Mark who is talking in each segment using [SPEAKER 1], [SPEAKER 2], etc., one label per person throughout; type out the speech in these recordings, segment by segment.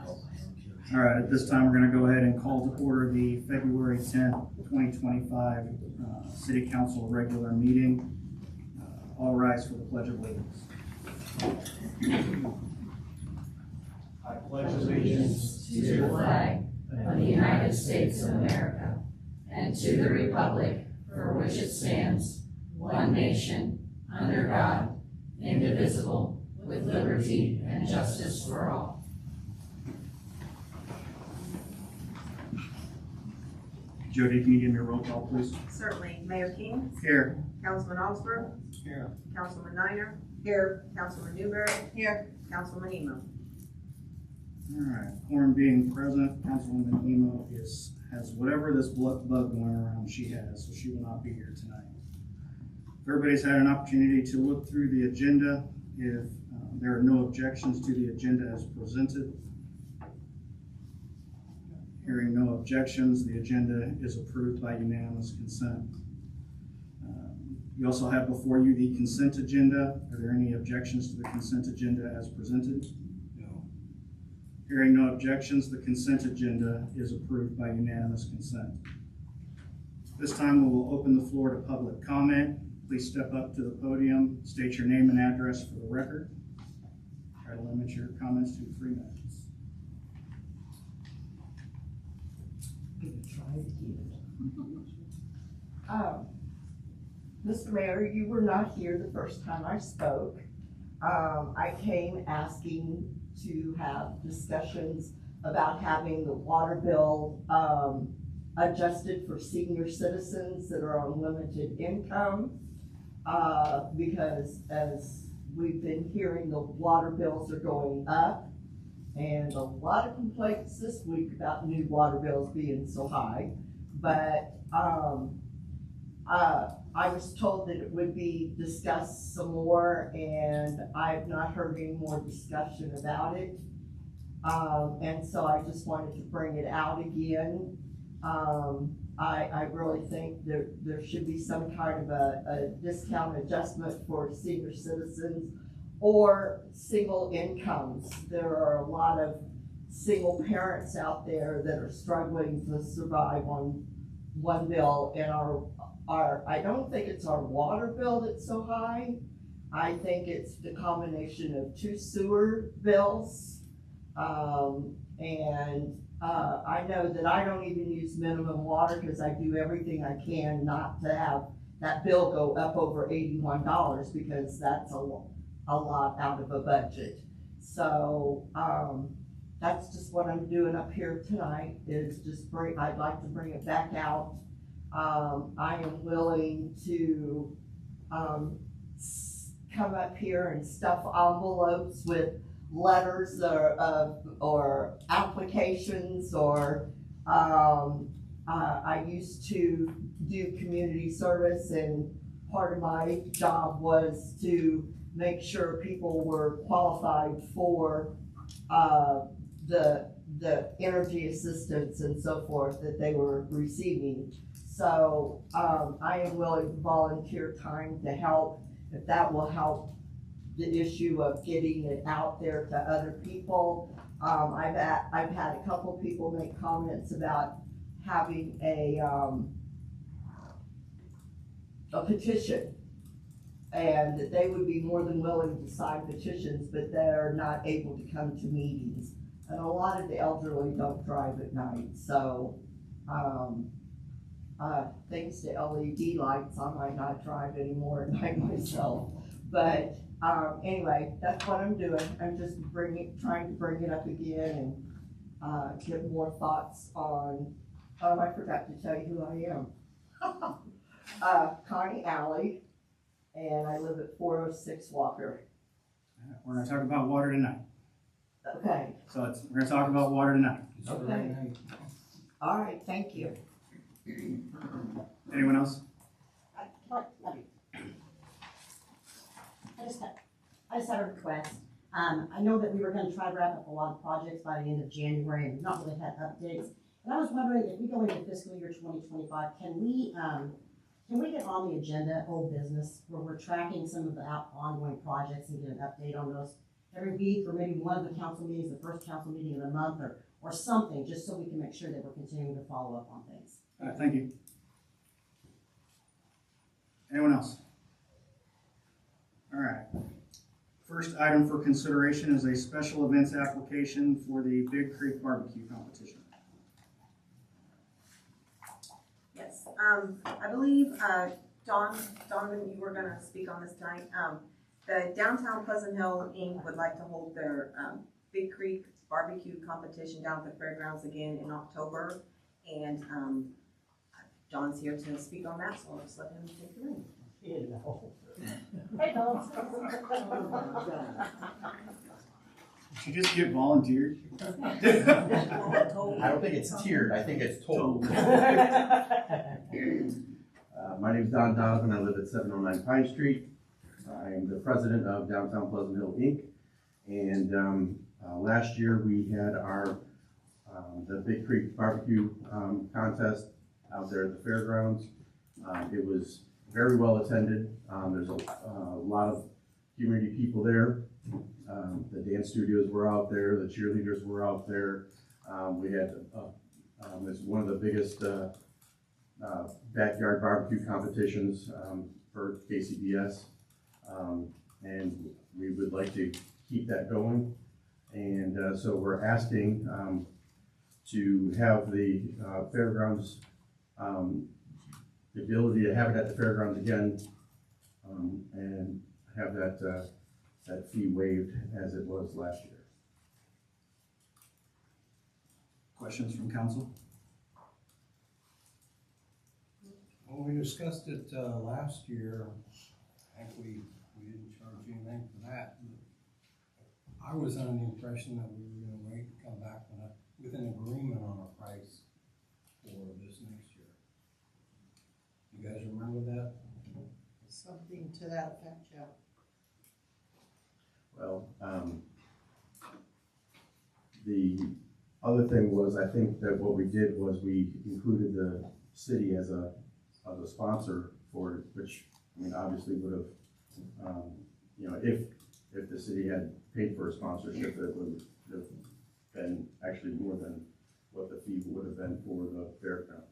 [SPEAKER 1] All right, at this time, we're going to go ahead and call to order the February 10th, 2025 City Council regular meeting. All rise for the Pledge of Allegiance.
[SPEAKER 2] I pledge allegiance to the flag of the United States of America and to the republic for which it stands, one nation, under God, indivisible, with liberty and justice for all.
[SPEAKER 1] Jody, can you give me a roll call, please?
[SPEAKER 3] Certainly. Mayor King,
[SPEAKER 1] Here.
[SPEAKER 3] Councilman Osborne,
[SPEAKER 1] Here.
[SPEAKER 3] Councilman Niner, here. Councilman Newberry, here. Councilman Emo.
[SPEAKER 1] All right, quorum being present, Councilwoman Emo has whatever this bug going around she has, so she will not be here tonight. Everybody's had an opportunity to look through the agenda. If there are no objections to the agenda as presented, hearing no objections, the agenda is approved by unanimous consent. You also have before you the consent agenda. Are there any objections to the consent agenda as presented? No. Hearing no objections, the consent agenda is approved by unanimous consent. This time we will open the floor to public comment. Please step up to the podium, state your name and address for the record. Try to limit your comments to 3 minutes.
[SPEAKER 4] Mr. Mayor, you were not here the first time I spoke. I came asking to have discussions about having the water bill adjusted for senior citizens that are on limited income. Because as we've been hearing, the water bills are going up, and a lot of complaints this week about new water bills being so high. But I was told that it would be discussed some more, and I've not heard any more discussion about it. And so I just wanted to bring it out again. I really think there should be some kind of a discount adjustment for senior citizens or single incomes. There are a lot of single parents out there that are struggling to survive on one bill, and I don't think it's our water bill that's so high. I think it's the combination of 2 sewer bills, and I know that I don't even use minimum water because I do everything I can not to have that bill go up over $81 because that's a lot out of a budget. So that's just what I'm doing up here tonight, is just I'd like to bring it back out. I am willing to come up here and stuff envelopes with letters or applications, or I used to do community service, and part of my job was to make sure people were qualified for the energy assistance and so forth that they were receiving. So I am willing to volunteer time to help, if that will help the issue of getting it out there to other people. I've had a couple people make comments about having a petition, and that they would be more than willing to sign petitions, but they're not able to come to meetings. And a lot of the elderly don't drive at night, so thanks to LED lights, I might not drive anymore at night myself. But anyway, that's what I'm doing. I'm just trying to bring it up again and get more thoughts on, I forgot to tell you who I am. Connie Alley, and I live at 406 Walker.
[SPEAKER 1] We're going to talk about water tonight.
[SPEAKER 4] Okay.
[SPEAKER 1] So we're going to talk about water tonight.
[SPEAKER 4] Okay. All right, thank you.
[SPEAKER 1] Anyone else?
[SPEAKER 5] I just have a request. I know that we were going to try to wrap up a lot of projects by the end of January and not really had updates. And I was wondering, if we go into fiscal year 2025, can we get on the agenda, old business, where we're tracking some of the ongoing projects and get an update on those? every week, or maybe one of the council meetings, the first council meeting of the month, or something, just so we can make sure that we're continuing to follow up on things.
[SPEAKER 1] All right, thank you. Anyone else? All right. First item for consideration is a special events application for the Big Creek Barbecue Competition.
[SPEAKER 3] Yes, I believe, Donovan, you were gonna speak on this tonight. The Downtown Pleasant Hill Inc. would like to hold their, Big Creek Barbecue Competition down at the fairgrounds again in October. And, John's here to speak on that, so I'll just let him take the lead.
[SPEAKER 5] Hey, Tom.
[SPEAKER 1] Did you just get volunteered?
[SPEAKER 6] I don't think it's tiered, I think it's told. My name is Don Donovan, I live at 709 Pine Street. I am the president of Downtown Pleasant Hill Inc. And last year we had our the Big Creek Barbecue contest out there at the fairgrounds. It was very well attended. There's a lot of community people there. The dance studios were out there, the cheerleaders were out there. We had it's one of the biggest backyard barbecue competitions for KCBS, and we would like to keep that going. And so we're asking to have the fairgrounds, the ability to have it at the fairgrounds again, and have that that fee waived as it was last year.
[SPEAKER 1] Questions from council?
[SPEAKER 7] When we discussed it last year, I think we didn't charge you anything for that. But I was under the impression that we were gonna wait and come back with an agreement on a price for this next year. You guys remember that?
[SPEAKER 4] Something to that effect, yeah.
[SPEAKER 6] Well, the other thing was, I think that what we did was we included the city as a sponsor for it, which, I mean, obviously would have, you know, if the city had paid for a sponsorship, it would have been actually more than what the fee would have been for the fairgrounds.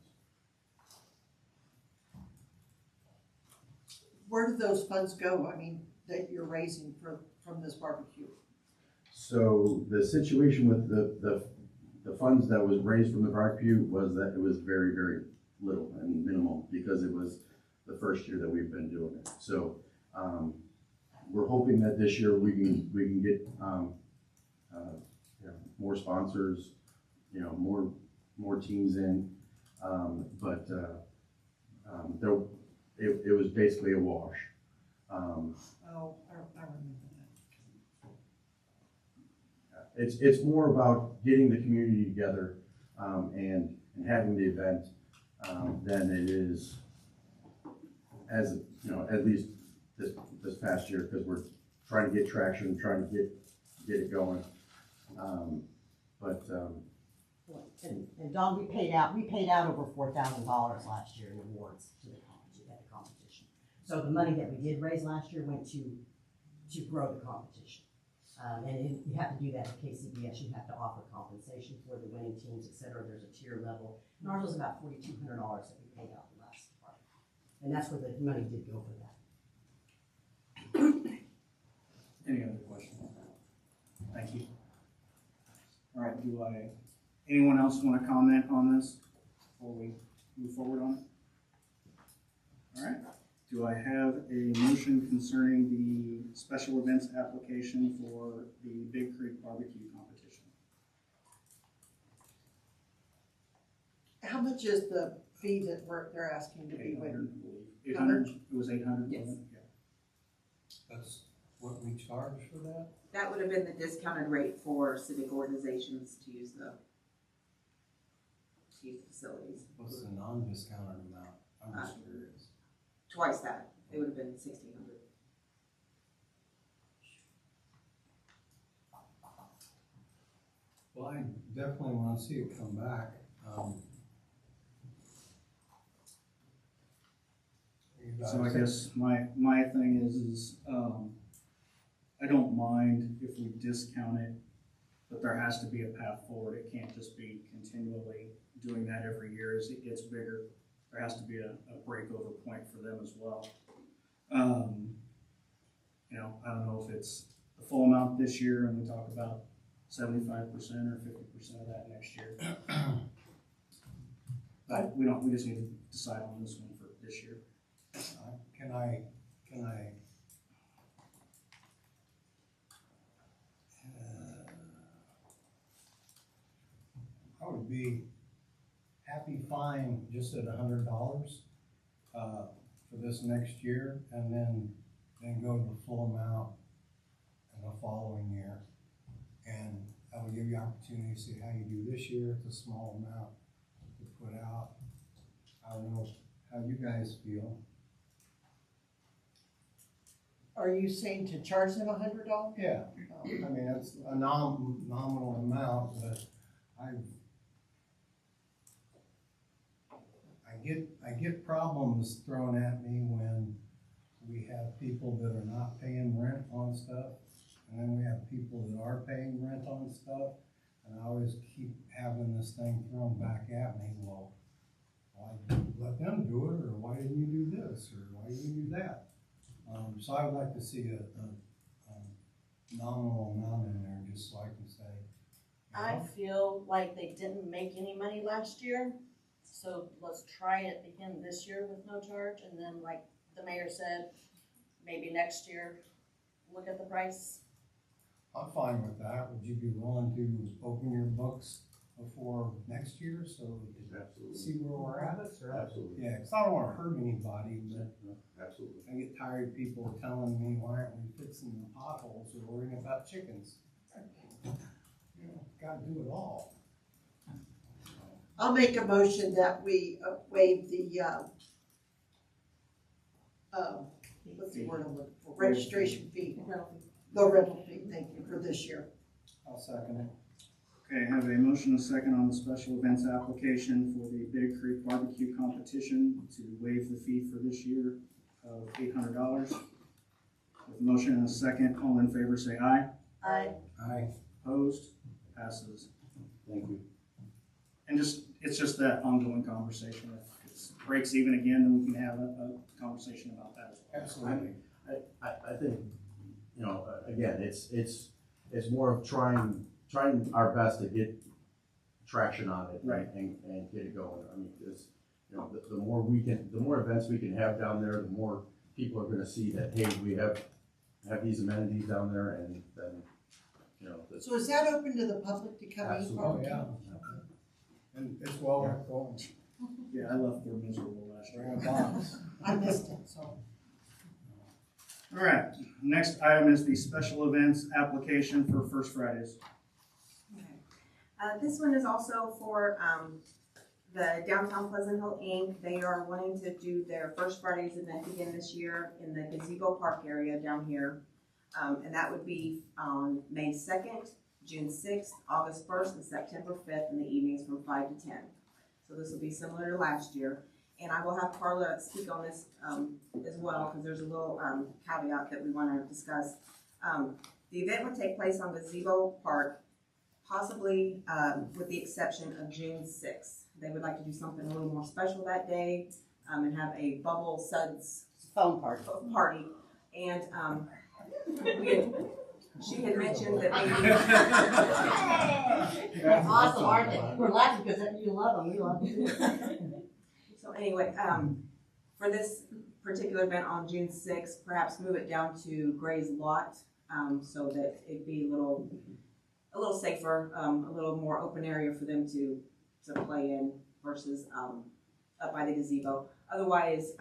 [SPEAKER 4] Where do those funds go, I mean, that you're raising from this barbecue?
[SPEAKER 6] So the situation with the funds that was raised from the barbecue was that it was very, very little and minimal because it was the first year that we've been doing it. So we're hoping that this year we can get you know, more sponsors, you know, more teams in, but it was basically a wash.
[SPEAKER 4] Oh, I remember that.
[SPEAKER 6] It's more about getting the community together and having the event than it is, as you know, at least this past year, because we're trying to get traction, trying to get it going.
[SPEAKER 5] And Don, we paid out over $4,000 last year in awards to the competition. So the money that we did raise last year went to grow the competition. And you have to do that at KCBS. You have to offer compensation for the winning teams, et cetera. There's a tier level. And ours was about $4,200 that we paid out the last part. And that's where the money did go for that.
[SPEAKER 1] Any other questions? Thank you. All right, anyone else want to comment on this before we move forward on it? All right, do I have a motion concerning the special events application for the Big Creek Barbecue Competition?
[SPEAKER 4] How much is the fee that they're asking to be waived?
[SPEAKER 1] 800, it was 800?
[SPEAKER 3] Yes.
[SPEAKER 1] Yeah.
[SPEAKER 7] That's what we charge for that?
[SPEAKER 3] That would have been the discounted rate for civic organizations to use the facilities.
[SPEAKER 7] What's the non-discounted amount? I'm just curious.
[SPEAKER 3] Twice that, it would have been 1,600.
[SPEAKER 7] Well, I definitely want to see it come back.
[SPEAKER 1] So I guess my thing is I don't mind if we discount it, but there has to be a path forward. It can't just be continually doing that every year as it gets bigger. There has to be a breakover point for them as well. You know, I don't know if it's the full amount this year and we talk about 75% or 50% of that next year. But we just need to decide on this one for this year.
[SPEAKER 7] Can I I would be happy fine just at $100 for this next year, and then go to the full amount in the following year. And that will give you opportunity to see how you do this year. It's a small amount to put out. I don't know how you guys feel.
[SPEAKER 4] Are you saying to charge them $100?
[SPEAKER 7] Yeah, I mean, it's a nominal amount, but I get problems thrown at me when we have people that are not paying rent on stuff, and then we have people that are paying rent on stuff, and I always keep having this thing thrown back at me, well, why didn't you let them do it, or why didn't you do this, or why didn't you do that? So I would like to see a nominal amount in there, just so I can say,
[SPEAKER 8] I feel like they didn't make any money last year, so let's try it again this year with no charge, and then like the mayor said, maybe next year, look at the price.
[SPEAKER 7] I'm fine with that. Would you be willing to open your books before next year, so we can
[SPEAKER 6] Absolutely.
[SPEAKER 7] see where we're at?
[SPEAKER 6] Absolutely.
[SPEAKER 7] Yeah, because I don't want to hurt anybody, but
[SPEAKER 6] Absolutely.
[SPEAKER 7] I get tired of people telling me, why aren't we fixing the potholes or worrying about chickens? You know, gotta do it all.
[SPEAKER 4] I'll make a motion that we waive the, what's the word I'm looking for, registration fee, the rental fee, thank you, for this year.
[SPEAKER 7] I'll second it.
[SPEAKER 1] Okay, I have a motion and a second on the special events application for the Big Creek Barbecue Competition to waive the fee for this year of $800. With a motion and a second, all in favor say aye.
[SPEAKER 8] I
[SPEAKER 7] Aye.
[SPEAKER 1] Opposed? Passes.
[SPEAKER 6] Thank you.
[SPEAKER 1] And it's just that ongoing conversation. If it breaks even again, then we can have a conversation about that as well.
[SPEAKER 7] Absolutely.
[SPEAKER 6] I think, you know, again, it's more of trying our best to get traction on it.
[SPEAKER 1] Right.
[SPEAKER 6] And get it going. I mean, because, you know, the more events we can have down there, the more people are gonna see that, hey, we have these amenities down there, and then, you know.
[SPEAKER 4] So is that open to the public to come in?
[SPEAKER 6] Absolutely.
[SPEAKER 7] Oh, yeah. And it's well worth going.
[SPEAKER 1] Yeah, I left there miserable last year.
[SPEAKER 7] Bring a box.
[SPEAKER 4] I missed it, so.
[SPEAKER 1] All right, next item is the special events application for First Fridays.
[SPEAKER 3] This one is also for, the Downtown Pleasant Hill Inc. They are wanting to do their First Fridays event again this year in the Gazebo Park area down here. And that would be on May 2nd, June 6th, August 1st, and September 5th in the evenings from 5 to 10. So this will be similar to last year. And I will have Carla speak on this as well, because there's a little caveat that we want to discuss. The event would take place on Gazebo Park, possibly with the exception of June 6th. They would like to do something a little more special that day and have a Bubble Suds
[SPEAKER 5] Phone party.
[SPEAKER 3] party. And she had mentioned that maybe.
[SPEAKER 5] That's awesome, aren't they? We're laughing because you love them, we love them too.
[SPEAKER 3] So anyway, for this particular event on June 6th, perhaps move it down to Gray's Lot so that it'd be a little safer, a little more open area for them to play in versus up by the gazebo. Otherwise,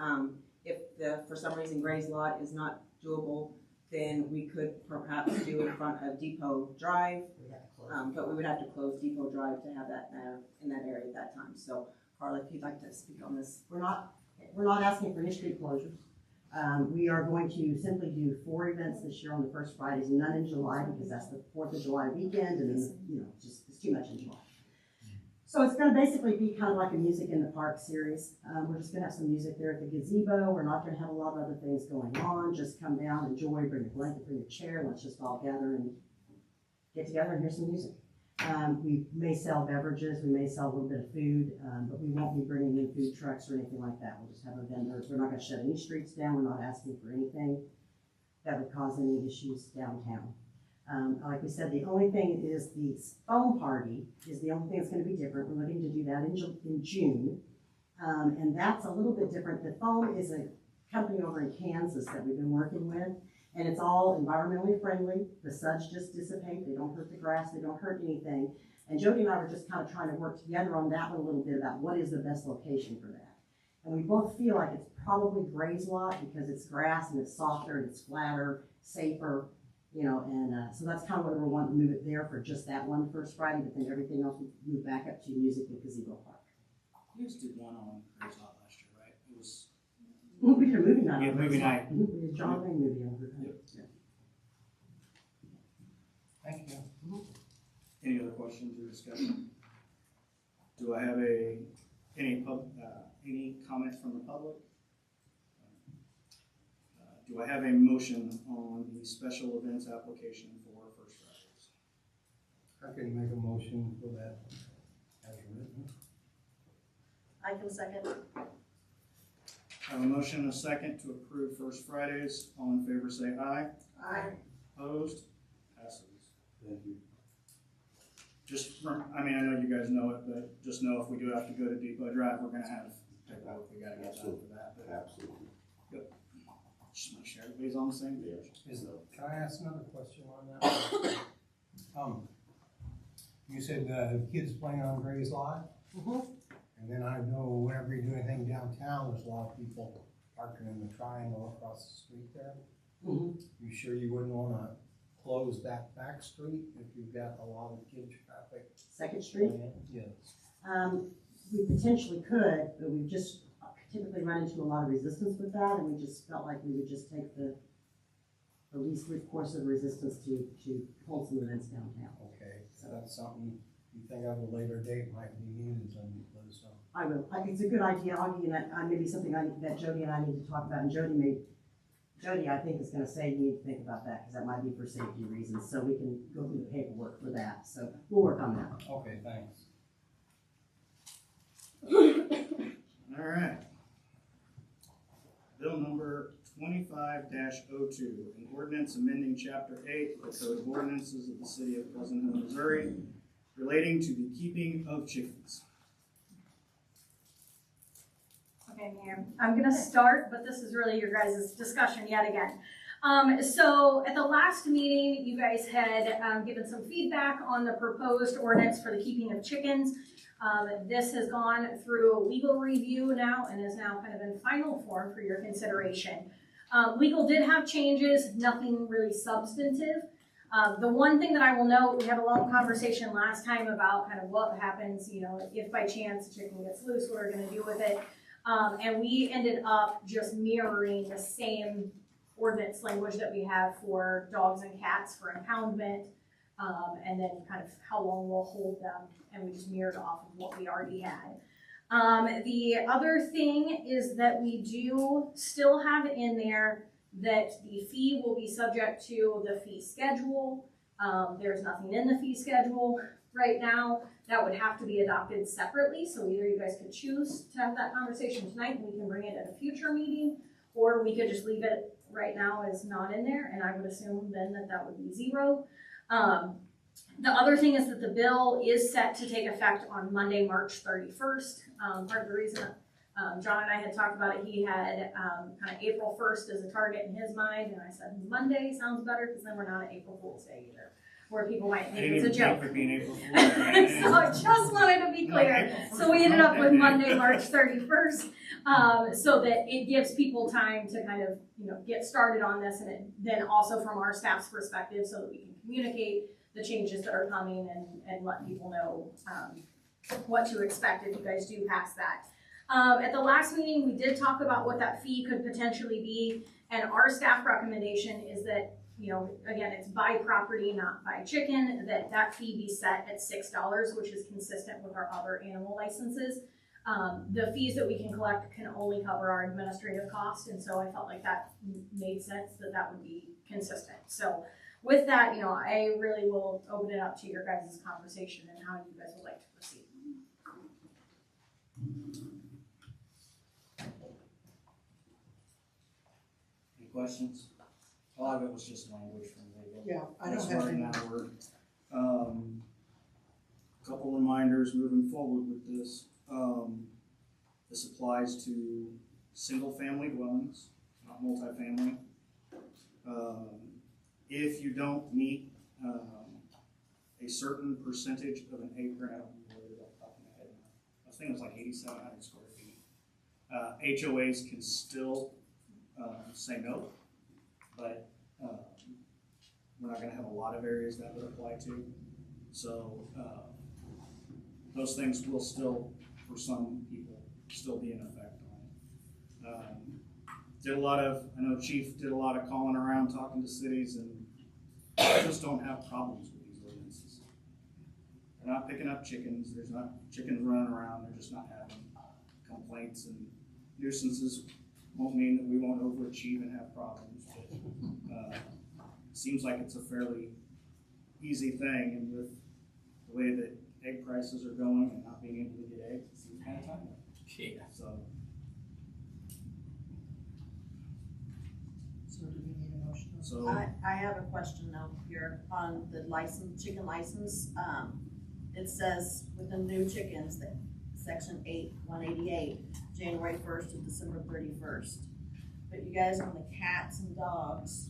[SPEAKER 3] if for some reason Gray's Lot is not doable, then we could perhaps do in front of Depot Drive, but we would have to close Depot Drive to have that in that area at that time. So, Carla, if you'd like to speak on this.
[SPEAKER 5] We're not asking for any street closures. We are going to simply do 4 events this year on the first Fridays, none in July because that's the 4th of July weekend, and then, you know, it's too much in July. So it's gonna basically be kind of like a Music in the Park series. We're just gonna have some music there at the gazebo. We're not gonna have a lot of other things going on. Just come down, enjoy, bring a blanket, bring a chair. Let's just all gather and get together and hear some music. We may sell beverages, we may sell a little bit of food, but we won't be bringing in food trucks or anything like that. We'll just have a vendor. We're not gonna shut any streets down. We're not asking for anything that would cause any issues downtown. Like we said, the only thing is the foam party is the only thing that's gonna be different. We're looking to do that in June. And that's a little bit different. The foam is a company over in Kansas that we've been working with, and it's all environmentally friendly. The suds just dissipate. They don't hurt the grass. They don't hurt anything. And Jody and I were just kind of trying to work together on that one a little bit about what is the best location for that. And we both feel like it's probably Gray's Lot because it's grass and it's softer and it's flatter, safer. You know, and so that's kind of where we're wanting to move it there for just that one first Friday, but then everything else we move back up to Music at Gazebo Park.
[SPEAKER 1] You guys did one on Gray's Lot last year, right? It was.
[SPEAKER 5] We did a movie night.
[SPEAKER 1] Yeah, movie night.
[SPEAKER 5] We did a John Wayne movie on it.
[SPEAKER 1] Yep.
[SPEAKER 5] Yeah.
[SPEAKER 7] Thank you.
[SPEAKER 1] Any other questions or discussion? Do I have any comments from the public? Do I have a motion on the special events application for First Fridays?
[SPEAKER 7] I can make a motion for that as written.
[SPEAKER 8] I can second.
[SPEAKER 1] I have a motion and a second to approve First Fridays. All in favor say aye.
[SPEAKER 8] Aye.
[SPEAKER 1] Opposed? Passes.
[SPEAKER 6] Thank you.
[SPEAKER 1] I know you guys know it, but just know if we do have to go to Depot Drive, we're gonna have paperwork we gotta get done for that. But
[SPEAKER 6] Absolutely.
[SPEAKER 1] just make sure everybody's on the same page.
[SPEAKER 7] Can I ask another question on that? You said kids playing on Gray's Lot? And then I know whenever you do anything downtown, there's a lot of people parking in the triangle across the street there. You sure you wouldn't wanna close that back street if you've got a lot of kid traffic?
[SPEAKER 5] Second Street?
[SPEAKER 7] Yes.
[SPEAKER 5] We potentially could, but we've just typically run into a lot of resistance with that, and we just felt like we would just take the least course of resistance to hold some events downtown.
[SPEAKER 7] Okay, so that's something you think of a later date might be needed, then let us know.
[SPEAKER 5] I will. It's a good idea, Augie, and that maybe something that Jody and I need to talk about, and Jody, I think, is gonna say you need to think about that, because that might be for safety reasons, so we can go through the paperwork for that, so we'll work on that.
[SPEAKER 7] Okay, thanks.
[SPEAKER 1] All right. Bill number 25-02, an ordinance amending chapter 8 of the Code of Ordinances of the City of Pleasant Hill, Missouri, relating to the keeping of chickens.
[SPEAKER 2] Okay, Mayor, I'm gonna start, but this is really your guys' discussion yet again. So at the last meeting, you guys had given some feedback on the proposed ordinance for the keeping of chickens. This has gone through a legal review now and is now kind of in final form for your consideration. Legal did have changes, nothing really substantive. The one thing that I will note, we had a long conversation last time about kind of what happens, if by chance a chicken gets loose, what we're gonna do with it. And we ended up just mirroring the same ordinance language that we have for dogs and cats for impoundment, and then kind of how long we'll hold them, and we just mirrored off of what we already had. The other thing is that we do still have in there that the fee will be subject to the fee schedule. There's nothing in the fee schedule right now. That would have to be adopted separately, so either you guys could choose to have that conversation tonight and we can bring it at a future meeting, or we could just leave it right now as not in there, and I would assume then that would be 0. The other thing is that the bill is set to take effect on Monday, March 31st. Part of the reason John and I had talked about it, he had kind of April 1st as a target in his mind, and I said Monday sounds better because then we're not at April Fool's Day either, where people might think it's a joke.
[SPEAKER 1] For being April Fool's
[SPEAKER 2] So I just wanted to be clear. So we ended up with Monday, March 31st, so that it gives people time to kind of, get started on this, and then also from our staff's perspective, so that we can communicate the changes that are coming and let people know what to expect if you guys do pass that. At the last meeting, we did talk about what that fee could potentially be, and our staff recommendation is that
[SPEAKER 9] you know, again, it's by property, not by chicken, that fee be set at $6, which is consistent with our other animal licenses. The fees that we can collect can only cover our administrative cost, and so I felt like that made sense, that would be consistent. So with that, you know, I really will open it up to your guys' conversation and how you guys would like to proceed.
[SPEAKER 1] Any questions? A lot of it was just language from legal.
[SPEAKER 4] Yeah, I
[SPEAKER 1] That's
[SPEAKER 4] don't have
[SPEAKER 1] wording
[SPEAKER 4] any.
[SPEAKER 1] that word. Couple reminders moving forward with this. This applies to single-family dwellings, not multifamily. If you don't meet a certain percentage of an acre, I don't remember what off the top of my head. I was thinking it was like 8,700 square feet. HOAs can still say no, but we're not gonna have a lot of areas that would apply to. So those things will still, for some people, still be in effect on it. I know Chief did a lot of calling around, talking to cities, and they just don't have problems with these ordinances. They're not picking up chickens, there's not chickens running around, they're just not having complaints, and nuisances won't mean that we won't overachieve and have problems. But seems like it's a fairly easy thing, and with the way that egg prices are going and not being able to get eggs, it seems kind of timely.
[SPEAKER 2] Yeah.
[SPEAKER 1] So,
[SPEAKER 4] So do we need a motion?
[SPEAKER 1] so
[SPEAKER 8] I have a question though here on the license, chicken license. It says with the new chickens that section 188, January 1st to December 31st. But you guys on the cats and dogs,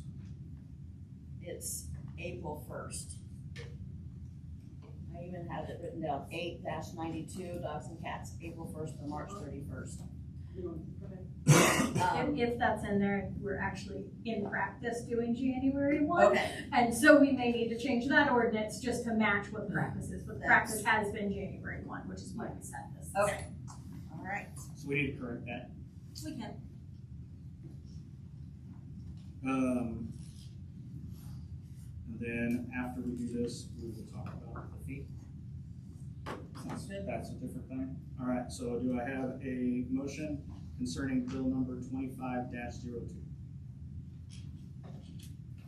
[SPEAKER 8] it's April 1st. I even had it written down, 8-92, dogs and cats, April 1st to March 31st.
[SPEAKER 9] If that's in there, we're actually in practice doing January 1.
[SPEAKER 8] Okay,
[SPEAKER 9] And so we may need to change that ordinance just to match what practice is, but the practice has been January 1, which is why we set this.
[SPEAKER 8] okay, all right.
[SPEAKER 1] So we need to correct that.
[SPEAKER 8] We can.
[SPEAKER 1] And then after we do this, we will talk about the fee.
[SPEAKER 8] Sounds good.
[SPEAKER 1] That's a different thing. All right, so do I have a motion concerning bill number 25-02?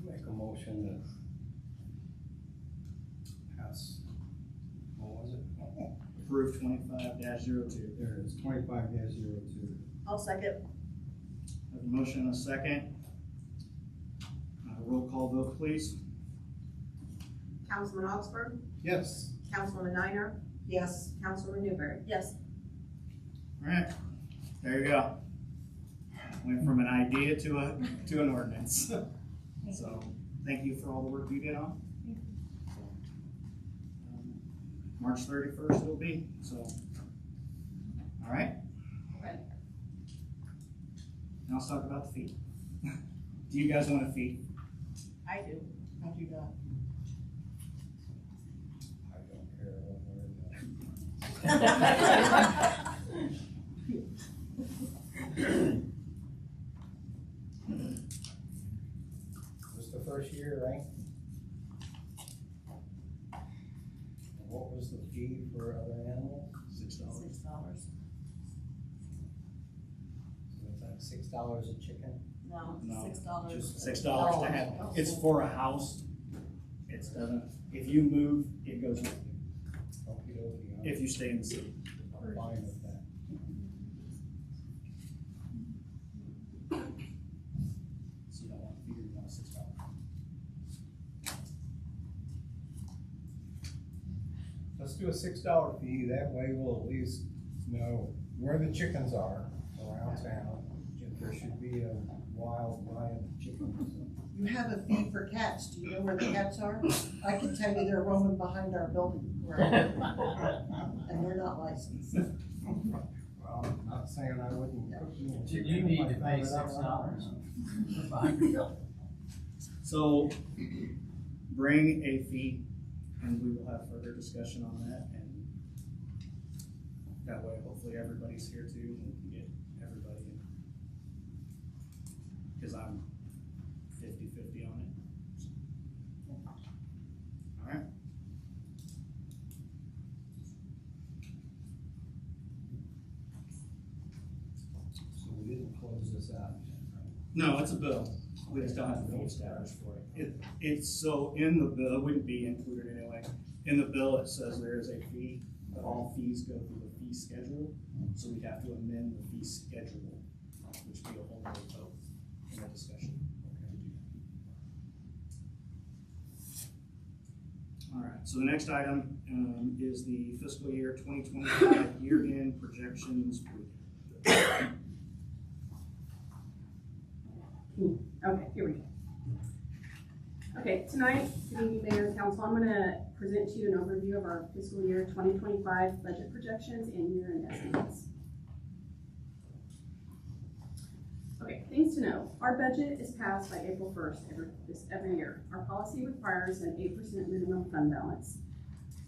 [SPEAKER 7] Make a motion that pass, what was it?
[SPEAKER 1] Approve 25-02.
[SPEAKER 7] There it is, 25-02.
[SPEAKER 8] I'll second.
[SPEAKER 1] Have a motion and a second. Roll call vote, please.
[SPEAKER 3] Councilman Augsburg,
[SPEAKER 7] Yes.
[SPEAKER 3] Councilwoman Niner,
[SPEAKER 4] Yes.
[SPEAKER 3] Councilwoman Newberry.
[SPEAKER 8] Yes.
[SPEAKER 1] All right, there you go. Went from an idea to an ordinance. So, thank you for all the work you did on. March 31st it'll be, so. All right.
[SPEAKER 8] Okay.
[SPEAKER 1] Now let's talk about the fee. Do you guys want a fee?
[SPEAKER 8] I do.
[SPEAKER 4] I do not.
[SPEAKER 7] I don't care one way or This the first year, right? And what was the fee for other animals?
[SPEAKER 1] $6.
[SPEAKER 8] $6.
[SPEAKER 7] So it's like $6 a chicken?
[SPEAKER 8] No,
[SPEAKER 1] No,
[SPEAKER 8] $6.
[SPEAKER 1] Just $6 to have. It's for a house. It doesn't. If you move, it goes with you.
[SPEAKER 7] Okey-dokey,
[SPEAKER 1] If you stay in the city.
[SPEAKER 7] I'm fine with that.
[SPEAKER 1] So you don't want a fee, you want $6.
[SPEAKER 7] Let's do a $6 fee, that way we'll at least know where the chickens are around town. If there should be a wild riot of chickens.
[SPEAKER 4] You have a fee for cats. Do you know where the cats are? I can tell you they're roaming behind our building. And they're not licensed.
[SPEAKER 7] Well, I'm not saying I wouldn't cook me a chicken.
[SPEAKER 2] You need
[SPEAKER 7] if I
[SPEAKER 2] to
[SPEAKER 7] found
[SPEAKER 2] pay
[SPEAKER 7] it out
[SPEAKER 2] $6.
[SPEAKER 1] So bring a fee and we will have further discussion on that, and that way hopefully everybody's here too and we can get everybody in. Cause I'm 50-50 on it, No, it's a bill. We just don't have a fee established for it. It's so in the bill, it wouldn't be included anyway. In the bill, it says there is a fee, but all fees go through the fee schedule. So we'd have to amend the fee schedule, which would be a whole other vote in that discussion. All right, so the next item is the fiscal year 2025 year-end projections.
[SPEAKER 10] Okay, here we go. Okay, tonight, good evening, Mayor and Council, I'm gonna present to you an overview of our fiscal year 2025 budget projections and year-end estimates. Okay, things to know. Our budget is passed by April 1st every year. Our policy requires an 8% minimum fund balance.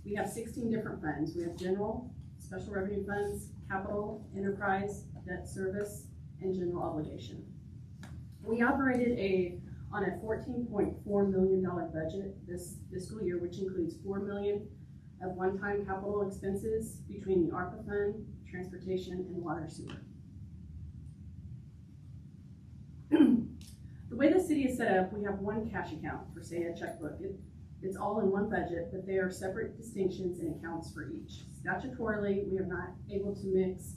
[SPEAKER 10] We have 16 different funds. We have general, special revenue funds, capital, enterprise, debt service, and general obligation. We operated on a $14.4 million budget this fiscal year, which includes $4 million of one-time capital expenses between the ARPA fund, transportation, and water sewer. The way the city is set up, we have one cash account for, say, a checkbook. It's all in one budget, but they are separate distinctions and accounts for each. Statutorily, we are not able to mix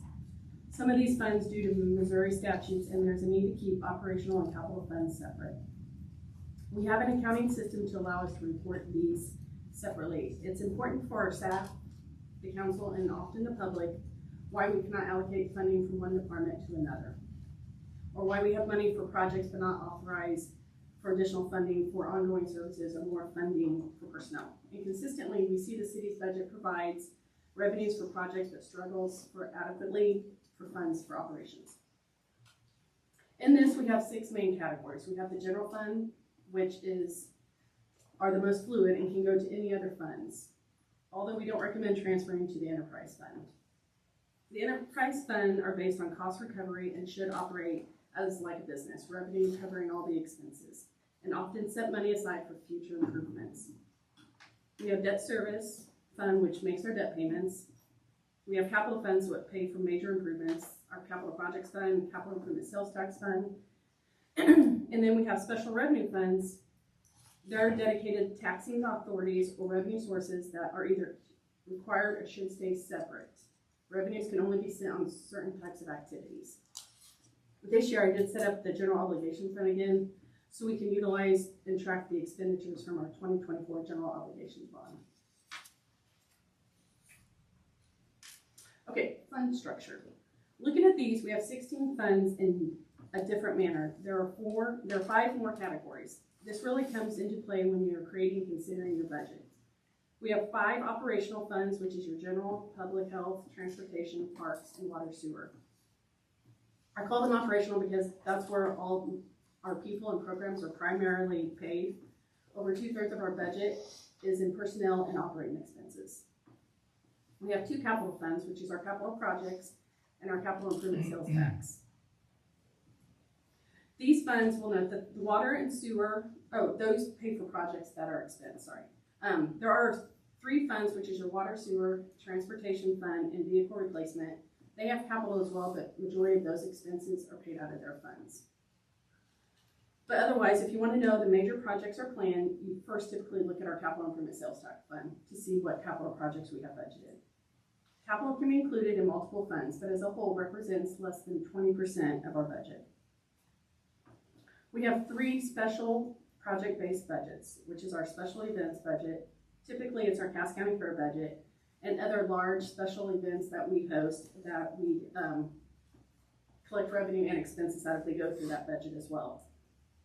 [SPEAKER 10] some of these funds due to Missouri statutes, and there's a need to keep operational and capital funds separate. We have an accounting system to allow us to report these separately. It's important for our staff, the council, and often the public why we cannot allocate funding from one department to another, or why we have money for projects but not authorized for additional funding for ongoing services or more funding for personnel. And consistently, we see the city's budget provides revenues for projects but struggles for adequately for funds for operations. In this, we have 6 main categories. We have the general fund, which are the most fluid and can go to any other funds, although we don't recommend transferring to the enterprise fund. The enterprise fund are based on cost recovery and should operate as like a business, revenue covering all the expenses, and often set money aside for future improvements. We have debt service fund, which makes our debt payments. We have capital funds that pay for major improvements, our capital projects fund, capital improvement sales tax fund. And then we have special revenue funds that are dedicated to taxing authorities or revenue sources that are either required or should stay separate. Revenues can only be spent on certain types of activities. This year I did set up the general obligation fund again, so we can utilize and track the expenditures from our 2024 general obligations bond. Okay, fund structure. Looking at these, we have 16 funds in a different manner. There are 5 more categories. This really comes into play when you're creating and considering your budget. We have 5 operational funds, which is your general, public health, transportation, parks, and water sewer. I call them operational because that's where all our people and programs are primarily paid. Over 2/3 of our budget is in personnel and operating expenses. We have 2 capital funds, which is our capital projects and our capital improvement sales tax. These funds will note that the water and sewer, those pay for projects that are expensed, sorry. There are 3 funds, which is your water, sewer, transportation fund, and vehicle replacement. They have capital as well, but majority of those expenses are paid out of their funds. But otherwise, if you want to know the major projects are planned, you first typically look at our capital improvement sales tax fund to see what capital projects we have budgeted. Capital can be included in multiple funds, but as a whole represents less than 20% of our budget. We have 3 special project-based budgets, which is our special events budget. Typically, it's our Cass County Fair budget and other large special events that we host that we collect revenue and expenses out of. They go through that budget as well.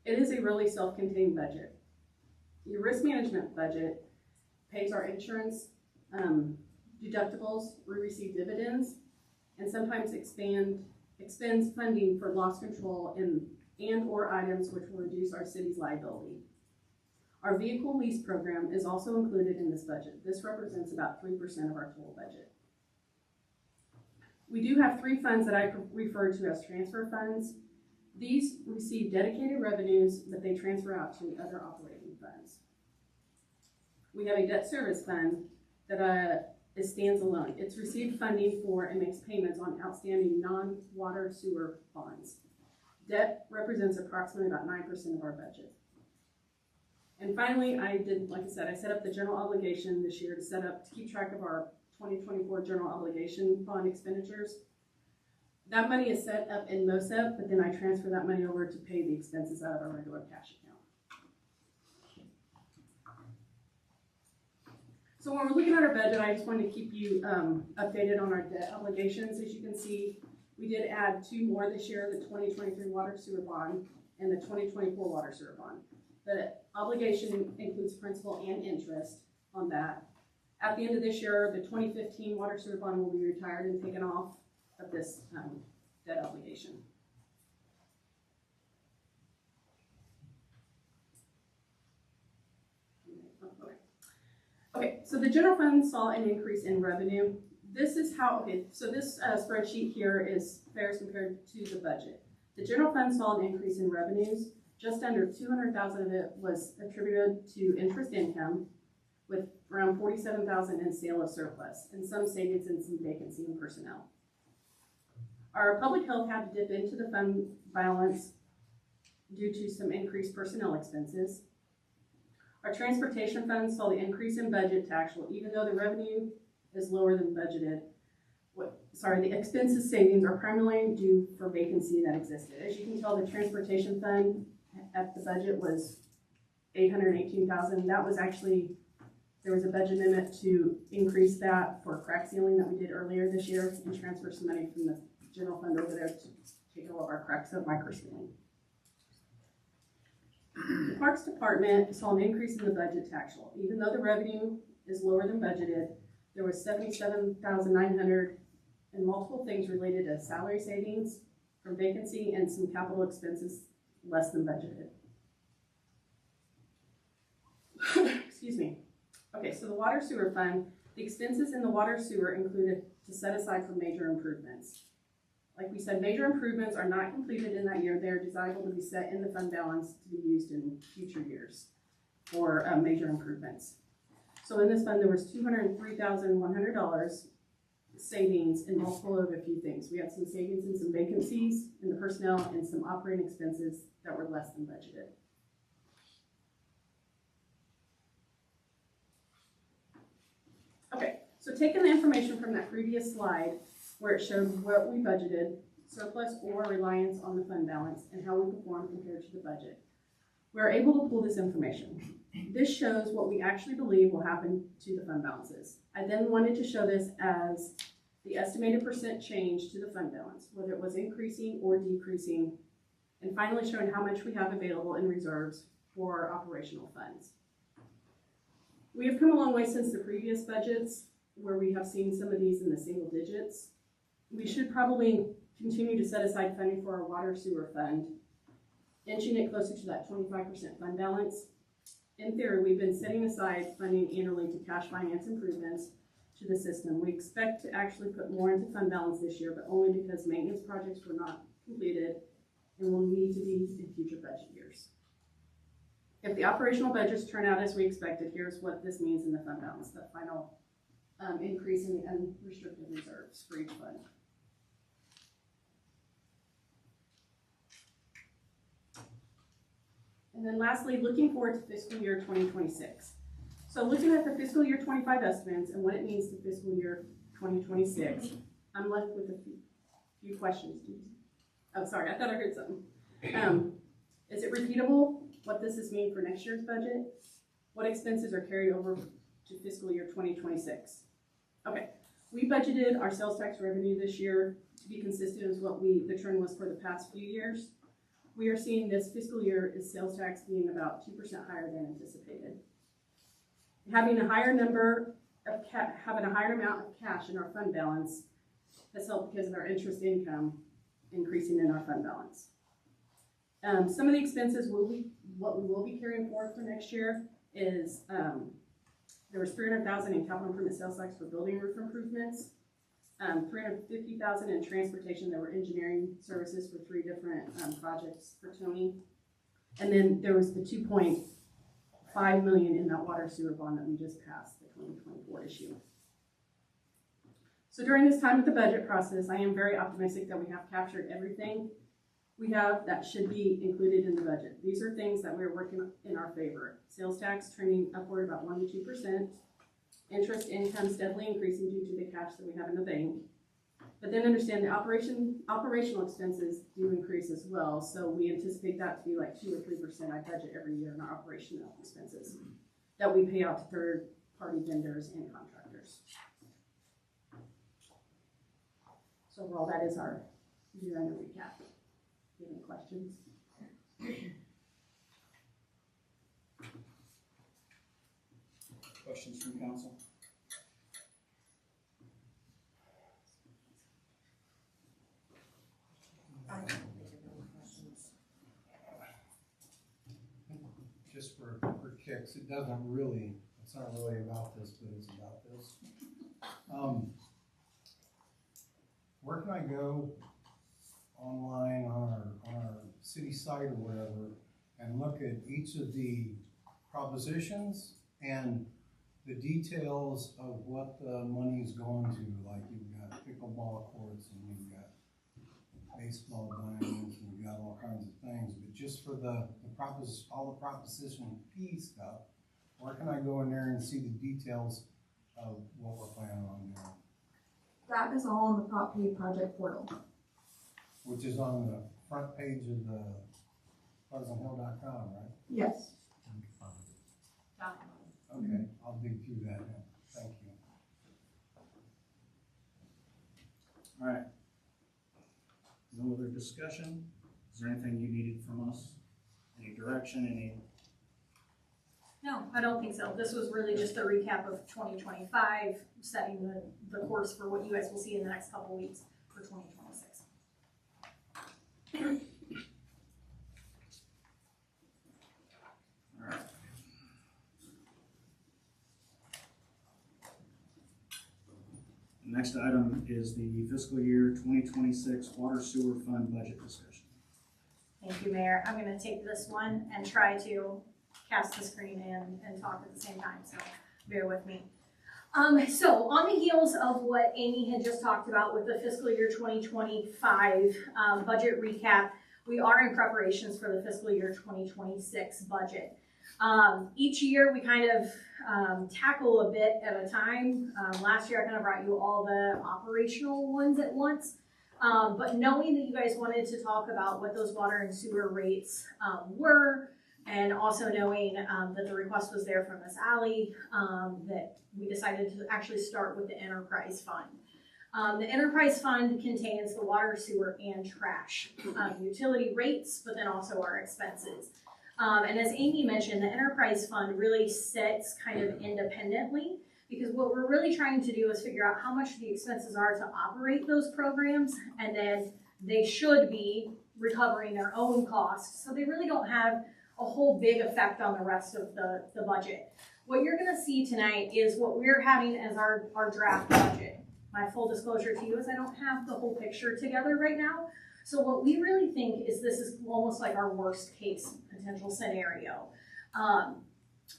[SPEAKER 10] It is a really self-contained budget. Your risk management budget pays our insurance, deductibles, we receive dividends, and sometimes expends funding for loss control and or items which will reduce our city's liability. Our vehicle lease program is also included in this budget. This represents about 3% of our total budget. We do have 3 funds that I refer to as transfer funds. These receive dedicated revenues, but they transfer out to other operating funds. We have a debt service fund that it stands alone. It's received funding for and makes payments on outstanding non-water sewer bonds. Debt represents approximately about 9% of our budget. And finally, like I said, I set up the general obligation this year to keep track of our 2024 general obligation bond expenditures. That money is set up in MOSEP, but then I transfer that money over to pay the expenses out of our regular cash account. So when we're looking at our budget, I just wanted to keep you updated on our debt obligations. As you can see, we did add 2 more this year, the 2023 water sewer bond and the 2024 water sewer bond. The obligation includes principal and interest on that. At the end of this year, the 2015 water sewer bond will be retired and taken off of this debt obligation. Okay, so the general fund saw an increase in revenue. This is how, so this spreadsheet here is fares compared to the budget. The general fund saw an increase in revenues. Just under 200,000 of it was attributed to interest income, with around 47,000 in sale of surplus, and some savings and some vacancy in personnel. Our public health had to dip into the fund balance due to some increased personnel expenses. Our transportation fund saw the increase in budget to actual, even though the revenue is lower than budgeted. The expenses savings are primarily due for vacancy that existed. As you can tell, the transportation fund at the budget was $818,000. That was actually, there was a budget limit to increase that for crack sealing that we did earlier this year and transfer some money from the general fund over there to take all of our cracks of micro sealing. The Parks Department saw an increase in the budget to actual. Even though the revenue is lower than budgeted, there was $77,900 and multiple things related to salary savings from vacancy and some capital expenses less than budgeted. Excuse me. Okay, so the water sewer fund, the expenses in the water sewer included to set aside for major improvements. Like we said, major improvements are not completed in that year. They are desirable to be set in the fund balance to be used in future years for major improvements. So in this fund, there was $203,100 savings in multiple of a few things. We had some savings in some vacancies in the personnel and some operating expenses that were less than budgeted. Okay, so taking the information from that previous slide where it showed what we budgeted, surplus or reliance on the fund balance, and how we performed compared to the budget, we're able to pull this information. This shows what we actually believe will happen to the fund balances. I then wanted to show this as the estimated percent change to the fund balance, whether it was increasing or decreasing, and finally showing how much we have available in reserves for our operational funds. We have come a long way since the previous budgets, where we have seen some of these in the single digits. We should probably continue to set aside funding for our water sewer fund, inching it closer to that 25% fund balance. In theory, we've been setting aside funding annually to cash finance improvements to the system. We expect to actually put more into fund balance this year, but only because maintenance projects were not completed and will need to be in future budget years. If the operational budgets turn out as we expected, here's what this means in the fund balance, the final increase in the unrestricted reserves for each fund. And then lastly, looking forward to fiscal year 2026. So looking at the fiscal year 25 estimates and what it means to fiscal year 2026, I'm left with a few questions. Oh, sorry, I thought I heard something. Is it repeatable? What does this mean for next year's budget? What expenses are carried over to fiscal year 2026? Okay, we budgeted our sales tax revenue this year to be consistent with what the trend was for the past few years. We are seeing this fiscal year is sales tax being about 2% higher than anticipated. Having a higher number of having a higher amount of cash in our fund balance has helped because of our interest income increasing in our fund balance. Some of the expenses what we will be carrying forward for next year is there was $300,000 in capital improvement sales tax for building roof improvements, $350,000 in transportation. There were engineering services for 3 different projects for Tony, and then there was the $2.5 million in that water sewer bond that we just passed, the 2024 issue. So during this time of the budget process, I am very optimistic that we have captured everything we have that should be included in the budget. These are things that we're working in our favor. Sales tax trending upward about 1 to 2%. Interest income steadily increasing due to the cash that we have in the bank. But then understand the operational expenses do increase as well. So we anticipate that to be like 2 or 3% I budget every year in our operational expenses that we pay out to third-party vendors and contractors. So overall, that is our year-end recap. Do you have any questions?
[SPEAKER 1] Questions from council?
[SPEAKER 7] Just for kicks, it doesn't really, it's not really about this, but it's about this. Where can I go online on our city site or whatever and look at each of the propositions and the details of what the money's going to? Like you've got pickleball courts and you've got baseball diamonds and you've got all kinds of things, but just for all the proposition P stuff, where can I go in there and see the details of what we're planning on doing?
[SPEAKER 11] That is all on the Prop P project portal.
[SPEAKER 7] Which is on the front page of the PleasantHill.com, right?
[SPEAKER 11] Yes.
[SPEAKER 7] Okay, I'll dig through that now. Thank you.
[SPEAKER 1] All right. No other discussion? Is there anything you needed from us? Any direction, any?
[SPEAKER 9] No, I don't think so. This was really just a recap of 2025, setting the course for what you guys will see in the next couple weeks for 2026.
[SPEAKER 1] All right. The next item is the fiscal year 2026 water sewer fund budget discussion.
[SPEAKER 9] Thank you, Mayor. I'm going to take this one and try to cast the screen and talk at the same time, so bear with me. So on the heels of what Amy had just talked about with the fiscal year 2025 budget recap, we are in preparations for the fiscal year 2026 budget. Each year we kind of tackle a bit at a time. Last year I kind of brought you all the operational ones at once. But knowing that you guys wanted to talk about what those water and sewer rates were, and also knowing that the request was there from Ms. Alley, that we decided to actually start with the enterprise fund. The enterprise fund contains the water, sewer, and trash utility rates, but then also our expenses. And as Amy mentioned, the enterprise fund really sits kind of independently, because what we're really trying to do is figure out how much the expenses are to operate those programs, and then they should be recovering their own costs. So they really don't have a whole big effect on the rest of the budget. What you're gonna see tonight is what we're having as our draft budget. My full disclosure to you is I don't have the whole picture together right now. So what we really think is this is almost like our worst case potential scenario.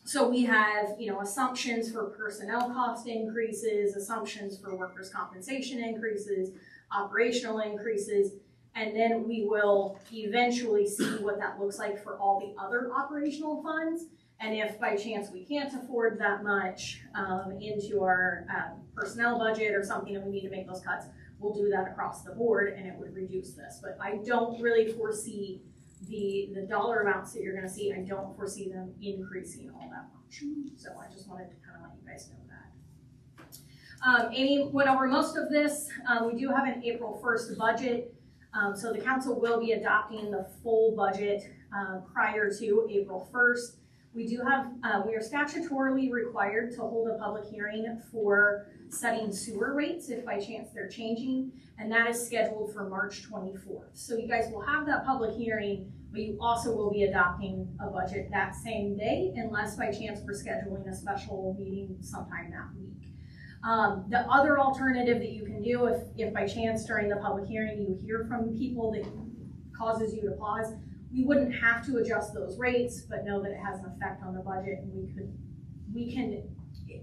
[SPEAKER 9] So we have, assumptions for personnel cost increases, assumptions for workers' compensation increases, operational increases, and then we will eventually see what that looks like for all the other operational funds. And if by chance we can't afford that much into our personnel budget or something and we need to make those cuts, we'll do that across the board and it would reduce this. But I don't really foresee the dollar amounts that you're gonna see, I don't foresee them increasing all that much. So I just wanted to kind of let you guys know that. Amy went over most of this. We do have an April 1st budget. So the council will be adopting the full budget prior to April 1st. We do have, we are statutorily required to hold a public hearing for setting sewer rates if by chance they're changing, and that is scheduled for March 24th. So you guys will have that public hearing, but you also will be adopting a budget that same day, unless by chance we're scheduling a special meeting sometime that week. The other alternative that you can do if by chance during the public hearing you hear from people that causes you to pause, we wouldn't have to adjust those rates, but know that it has an effect on the budget, and we can,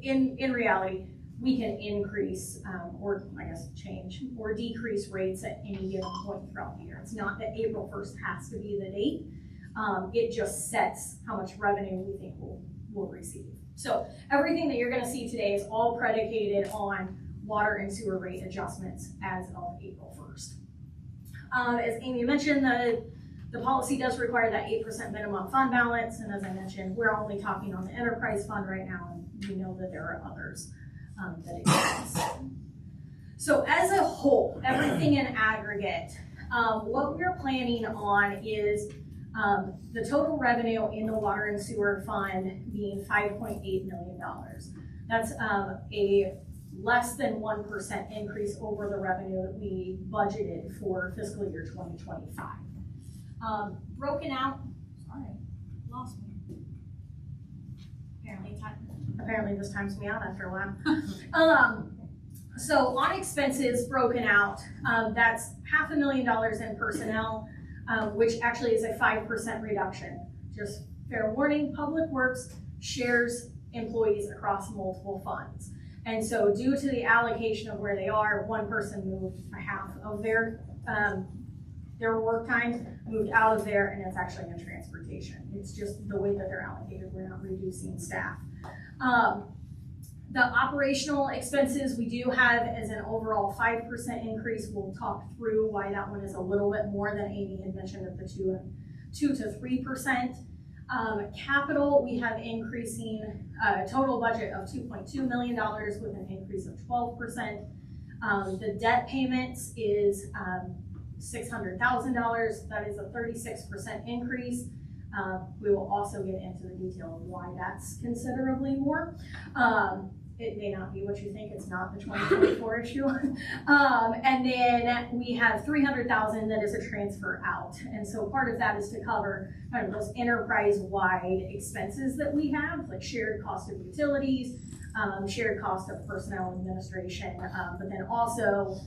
[SPEAKER 9] in reality, we can increase, or I guess change or decrease rates at any given point throughout the year. It's not that April 1st has to be the date. It just sets how much revenue we think we'll receive. So everything that you're gonna see today is all predicated on water and sewer rate adjustments as of April 1st. As Amy mentioned, the policy does require that 8% minimum fund balance, and as I mentioned, we're only talking on the enterprise fund right now, and we know that there are others that exist. So as a whole, everything in aggregate, what we're planning on is the total revenue in the water and sewer fund being $5.8 million. That's a less than 1% increase over the revenue that we budgeted for fiscal year 2025. Broken out, sorry, lost me. Apparently this times me out after a while. So on expenses broken out, that's $500,000 in personnel, which actually is a 5% reduction. Just fair warning, Public Works shares employees across multiple funds. And so due to the allocation of where they are, one person moved half of their work time, moved out of there, and it's actually in transportation. It's just the way that they're allocated. We're not reducing staff. The operational expenses we do have as an overall 5% increase. We'll talk through why that one is a little bit more than Amy had mentioned at the 2 to 3%. Capital, we have increasing total budget of $2.2 million with an increase of 12%. The debt payments is $600,000. That is a 36% increase. We will also get into the detail of why that's considerably more. It may not be what you think. It's not the 2024 issue. And then we have $300,000 that is a transfer out. And so part of that is to cover kind of those enterprise-wide expenses that we have, like shared cost of utilities, shared cost of personnel administration, but then also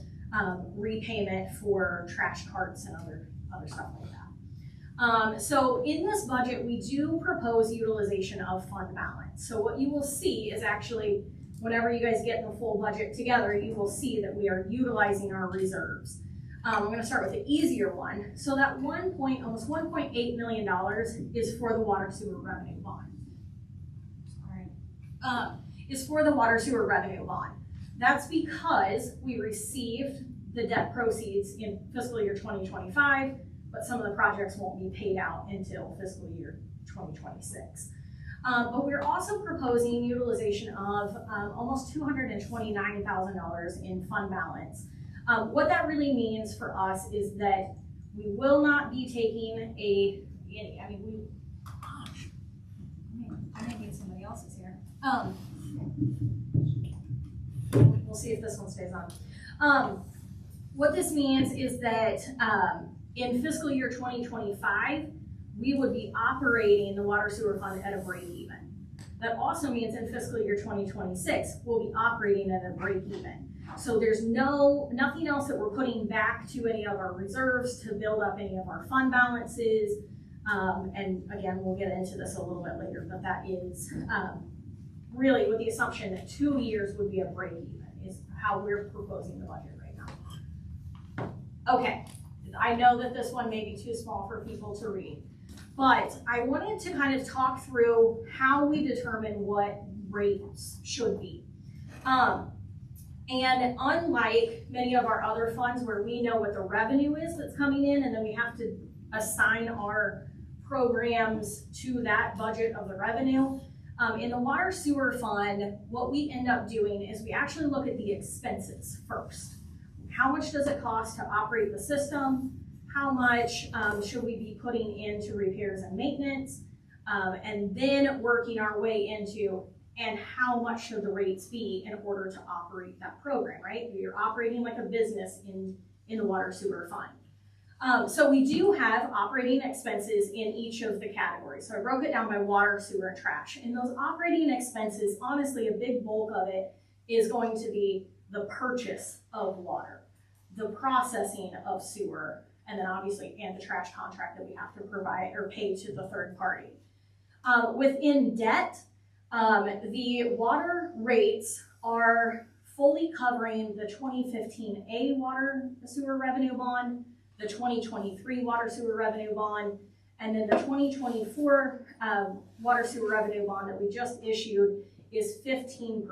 [SPEAKER 9] repayment for trash carts and other stuff like that. So in this budget, we do propose utilization of fund balance. So what you will see is actually, whenever you guys get the full budget together, you will see that we are utilizing our reserves. I'm gonna start with the easier one. So that almost $1.8 million is for the water sewer revenue bond. Is for the water sewer revenue bond. That's because we received the debt proceeds in fiscal year 2025, but some of the projects won't be paid out until fiscal year 2026. But we're also proposing utilization of almost $229,000 in fund balance. What that really means for us is that we will not be taking I may need somebody else's here. We'll see if this one stays on. What this means is that in fiscal year 2025, we would be operating the water sewer fund at a break even. That also means in fiscal year 2026, we'll be operating at a break even. So there's nothing else that we're putting back to any of our reserves to build up any of our fund balances. And again, we'll get into this a little bit later, but that is really with the assumption that 2 years would be a break even is how we're proposing the budget right now. Okay, I know that this one may be too small for people to read, but I wanted to kind of talk through how we determine what rates should be. And unlike many of our other funds where we know what the revenue is that's coming in and then we have to assign our programs to that budget of the revenue, in the water sewer fund, what we end up doing is we actually look at the expenses first. How much does it cost to operate the system? How much should we be putting into repairs and maintenance? And then working our way into, and how much should the rates be in order to operate that program, right? You're operating like a business in the water sewer fund. So we do have operating expenses in each of the categories. So I broke it down by water, sewer, and trash. And those operating expenses, honestly, a big bulk of it is going to be the purchase of water, the processing of sewer, and then obviously, and the trash contract that we have to provide or pay to the third party. Within debt, the water rates are fully covering the 2015A water sewer revenue bond, the 2023 water sewer revenue bond, and then the 2024 water sewer revenue bond that we just issued is 15%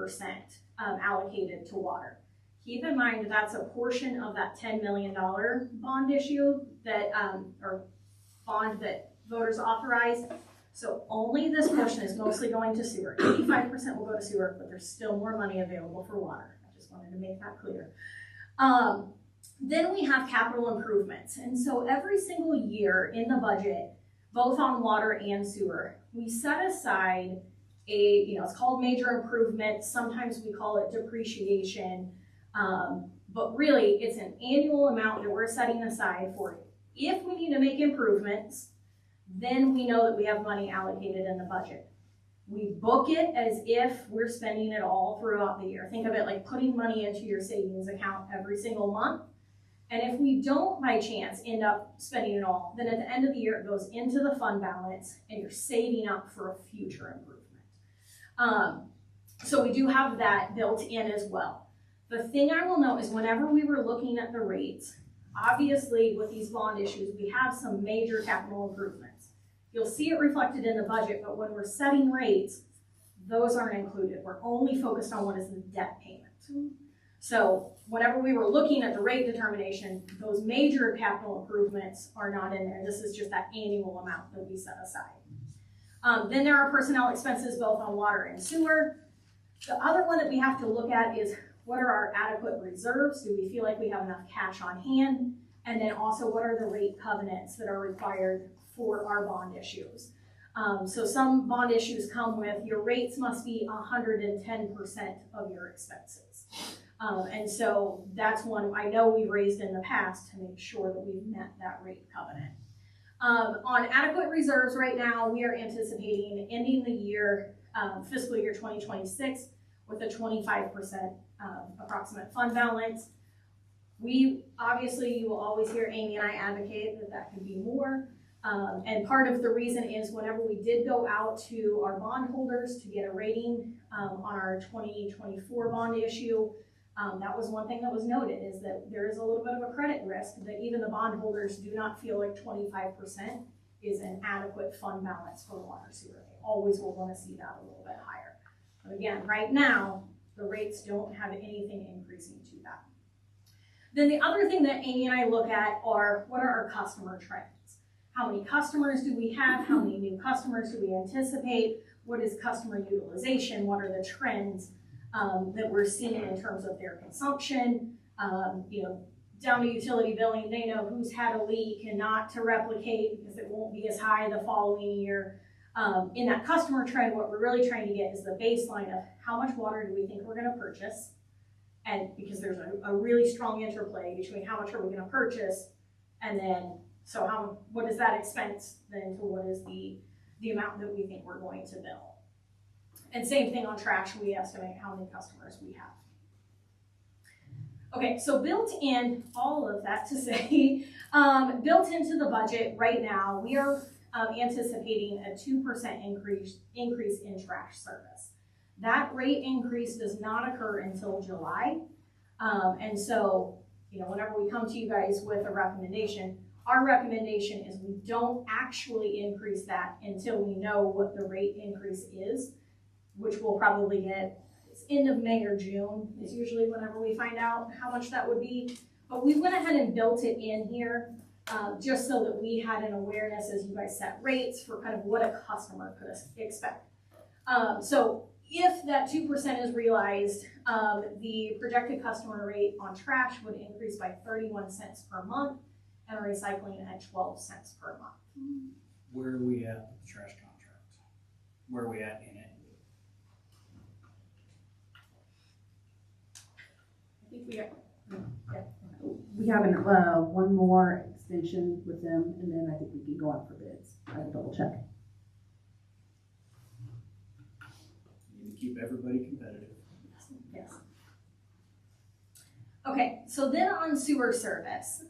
[SPEAKER 9] allocated to water. Keep in mind that's a portion of that $10 million bond issue that, or bond that voters authorized. So only this portion is mostly going to sewer. 85% will go to sewer, but there's still more money available for water. I just wanted to make that clear. Then we have capital improvements. And so every single year in the budget, both on water and sewer, we set aside it's called major improvements. Sometimes we call it depreciation. But really it's an annual amount that we're setting aside for it. If we need to make improvements, then we know that we have money allocated in the budget. We book it as if we're spending it all throughout the year. Think of it like putting money into your savings account every single month. And if we don't by chance end up spending it all, then at the end of the year it goes into the fund balance and you're saving up for a future improvement. So we do have that built in as well. The thing I will note is whenever we were looking at the rates, obviously with these bond issues, we have some major capital improvements. You'll see it reflected in the budget, but when we're setting rates, those aren't included. We're only focused on what is the debt payment. So whenever we were looking at the rate determination, those major capital improvements are not in there. This is just that annual amount that we set aside. Then there are personnel expenses both on water and sewer. The other one that we have to look at is what are our adequate reserves? Do we feel like we have enough cash on hand? And then also what are the rate covenants that are required for our bond issues? So some bond issues come with your rates must be 110% of your expenses. And so that's one I know we've raised in the past to make sure that we've met that rate covenant. On adequate reserves right now, we are anticipating ending the year, fiscal year 2026, with a 25% approximate fund balance. Obviously, you will always hear Amy and I advocate that could be more. And part of the reason is whenever we did go out to our bondholders to get a rating on our 2024 bond issue, that was one thing that was noted, is that there is a little bit of a credit risk that even the bondholders do not feel like 25% is an adequate fund balance for water sewer. They always will want to see that a little bit higher. But again, right now, the rates don't have anything increasing to that. Then the other thing that Amy and I look at are what are our customer trends? How many customers do we have? How many new customers do we anticipate? What is customer utilization? What are the trends that we're seeing in terms of their consumption? Down to utility billing, they know who's had a leak and not to replicate because it won't be as high the following year. In that customer trend, what we're really trying to get is the baseline of how much water do we think we're going to purchase, and because there's a really strong interplay between how much are we going to purchase, and then what is that expense then to what is the amount that we think we're going to bill. And same thing on trash, we estimate how many customers we have. Okay, so built in, all of that to say, built into the budget right now, we are anticipating a 2% increase in trash service. That rate increase does not occur until July. And so, whenever we come to you guys with a recommendation, our recommendation is we don't actually increase that until we know what the rate increase is, which we'll probably get. It's end of May or June is usually whenever we find out how much that would be. But we went ahead and built it in here just so that we had an awareness as you guys set rates for kind of what a customer could expect. So if that 2% is realized, the projected customer rate on trash would increase by 31 cents per month and recycling at 12 cents per month.
[SPEAKER 1] Where are we at with the trash contract? Where are we at in it?
[SPEAKER 10] I think we have one more extension with them, and then I think we can go out for bids. I will double check.
[SPEAKER 1] You need to keep everybody competitive.
[SPEAKER 9] Yes. Okay, so then on sewer service,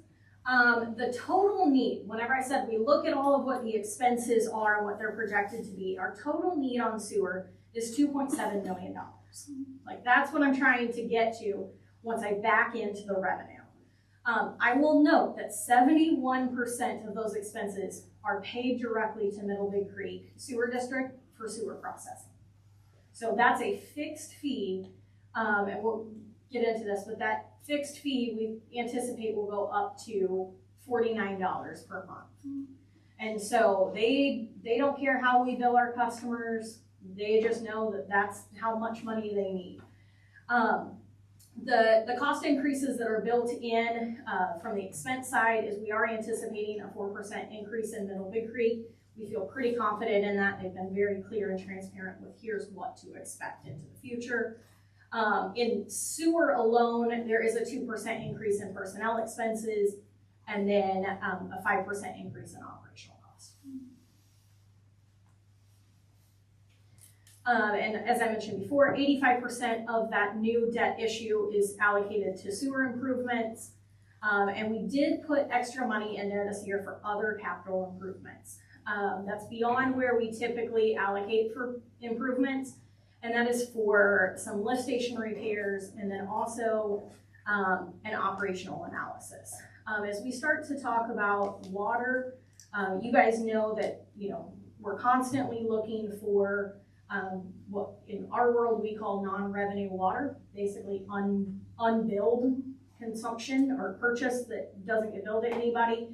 [SPEAKER 9] the total need, whenever I said we look at all of what the expenses are and what they're projected to be, our total need on sewer is $2.7 million. Like, that's what I'm trying to get to once I back into the revenue. I will note that 71% of those expenses are paid directly to Middle Big Creek Sewer District for sewer processing. So that's a fixed fee, and we'll get into this, but that fixed fee we anticipate will go up to $49 per month. And so they don't care how we bill our customers, they just know that that's how much money they need. The cost increases that are built in from the expense side is we are anticipating a 4% increase in Middle Big Creek. We feel pretty confident in that. They've been very clear and transparent with here's what to expect into the future. In sewer alone, there is a 2% increase in personnel expenses and then a 5% increase in operational costs. And as I mentioned before, 85% of that new debt issue is allocated to sewer improvements. And we did put extra money in there this year for other capital improvements. That's beyond where we typically allocate for improvements. And that is for some lift station repairs and then also an operational analysis. As we start to talk about water, you guys know that, we're constantly looking for what in our world we call non-revenue water, basically unbilled consumption or purchase that doesn't get billed to anybody.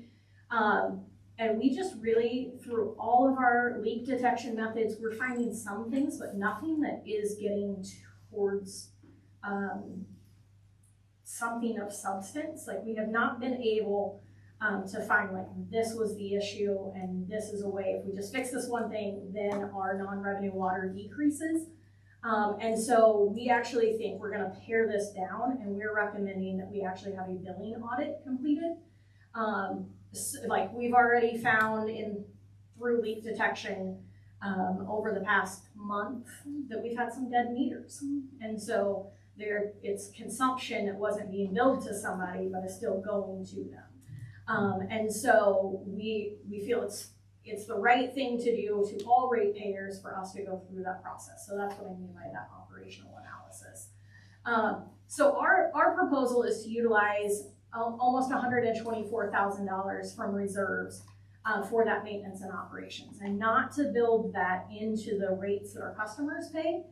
[SPEAKER 9] And we just really, through all of our leak detection methods, we're finding some things, but nothing that is getting towards something of substance. Like, we have not been able to find, like, this was the issue and this is a way, if we just fix this one thing, then our non-revenue water decreases. And so we actually think we're gonna pare this down, and we're recommending that we actually have a billing audit completed. Like, we've already found through leak detection over the past month that we've had some dead meters. And so it's consumption that wasn't being billed to somebody, but is still going to them. And so we feel it's the right thing to do to all ratepayers for us to go through that process. So that's what I mean by that operational analysis. So our proposal is to utilize almost $124,000 from reserves for that maintenance and operations, and not to build that into the rates that our customers pay,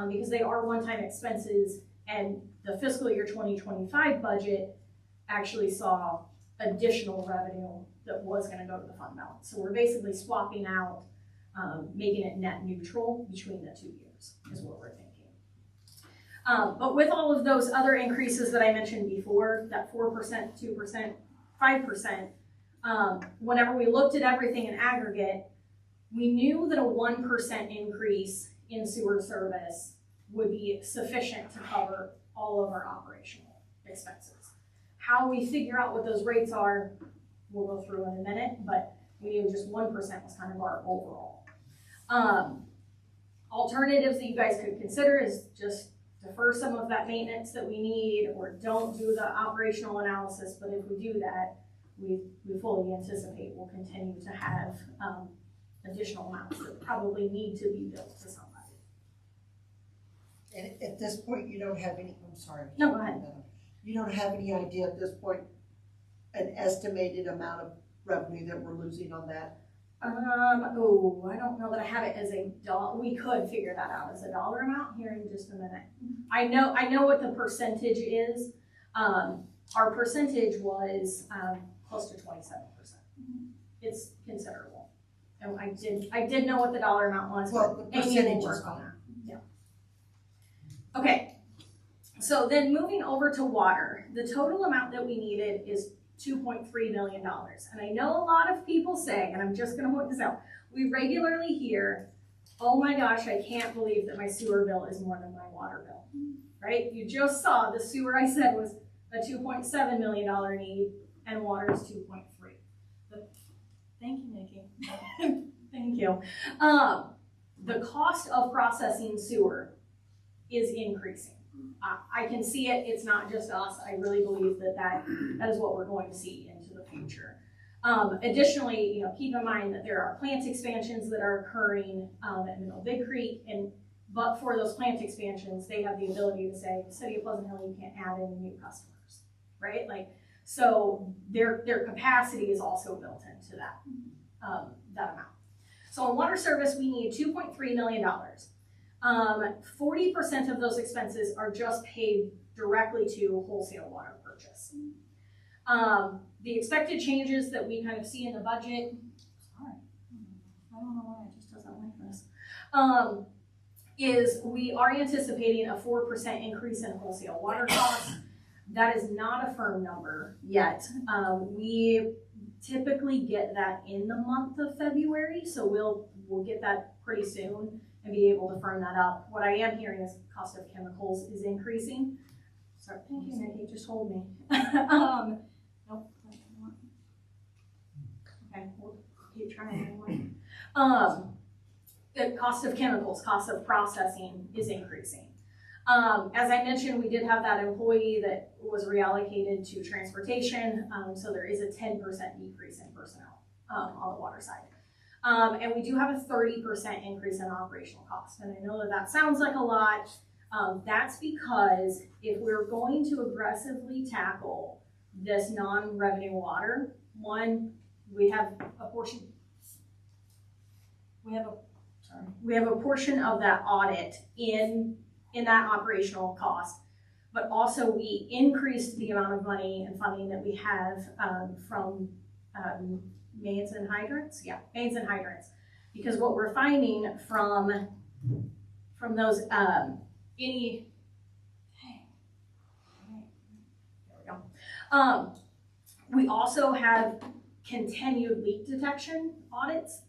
[SPEAKER 9] because they are one-time expenses, and the fiscal year 2025 budget actually saw additional revenue that was going to go to the fund balance. So we're basically swapping out, making it net neutral between the 2 years is what we're thinking. But with all of those other increases that I mentioned before, that 4%, 2%, 5%, whenever we looked at everything in aggregate, we knew that a 1% increase in sewer service would be sufficient to cover all of our operational expenses. How we figure out what those rates are, we'll go through in a minute, but we knew just 1% was kind of our overall. Alternatives that you guys could consider is just defer some of that maintenance that we need, or don't do the operational analysis, but if we do that, we fully anticipate we'll continue to have additional amounts that probably need to be billed to somebody.
[SPEAKER 12] And at this point, you don't have any, I'm sorry.
[SPEAKER 9] No, go ahead.
[SPEAKER 12] You don't have any idea at this point, an estimated amount of revenue that we're losing on that?
[SPEAKER 9] I don't know that I have it as a dollar. We could figure that out as a dollar amount here in just a minute. I know what the percentage is. Our percentage was close to 27%. It's considerable. And I did know what the dollar amount was.
[SPEAKER 12] Well, the percentage is
[SPEAKER 9] on that. Yeah. Okay. So then moving over to water, the total amount that we needed is $2.3 million. And I know a lot of people say, and I'm just going to point this out, we regularly hear, oh my gosh, I can't believe that my sewer bill is more than my water bill, right? You just saw the sewer I said was a $2.7 million need, and water is 2.3. Thank you, Nikki. Thank you. The cost of processing sewer is increasing. I can see it. It's not just us. I really believe that is what we're going to see into the future. Additionally, keep in mind that there are plant expansions that are occurring at Middle Big Creek, and But for those plant expansions, they have the ability to say, City of Pleasant Hill, you can't add any new customers, right? Like, so their capacity is also built into that, that amount. So on water service, we need $2.3 million. 40% of those expenses are just paid directly to wholesale water purchase. The expected changes that we kind of see in the budget, sorry, I don't know why it just doesn't like this, is we are anticipating a 4% increase in wholesale water costs. That is not a firm number yet. We typically get that in the month of February, so we'll get that pretty soon and be able to firm that up. What I am hearing is cost of chemicals is increasing. Sorry, thank you, Nikki, just hold me. Nope. Okay, we'll keep trying anyway. The cost of chemicals, cost of processing is increasing. As I mentioned, we did have that employee that was reallocated to transportation, so there is a 10% decrease in personnel on the water side. And we do have a 30% increase in operational costs. And I know that that sounds like a lot. That's because if we're going to aggressively tackle this non-revenue water, one, we have a portion of that audit in that operational cost, but also we increased the amount of money and funding that we have from mains and hydrants. Yeah, mains and hydrants. Because what we're finding from those we also have continued leak detection audits.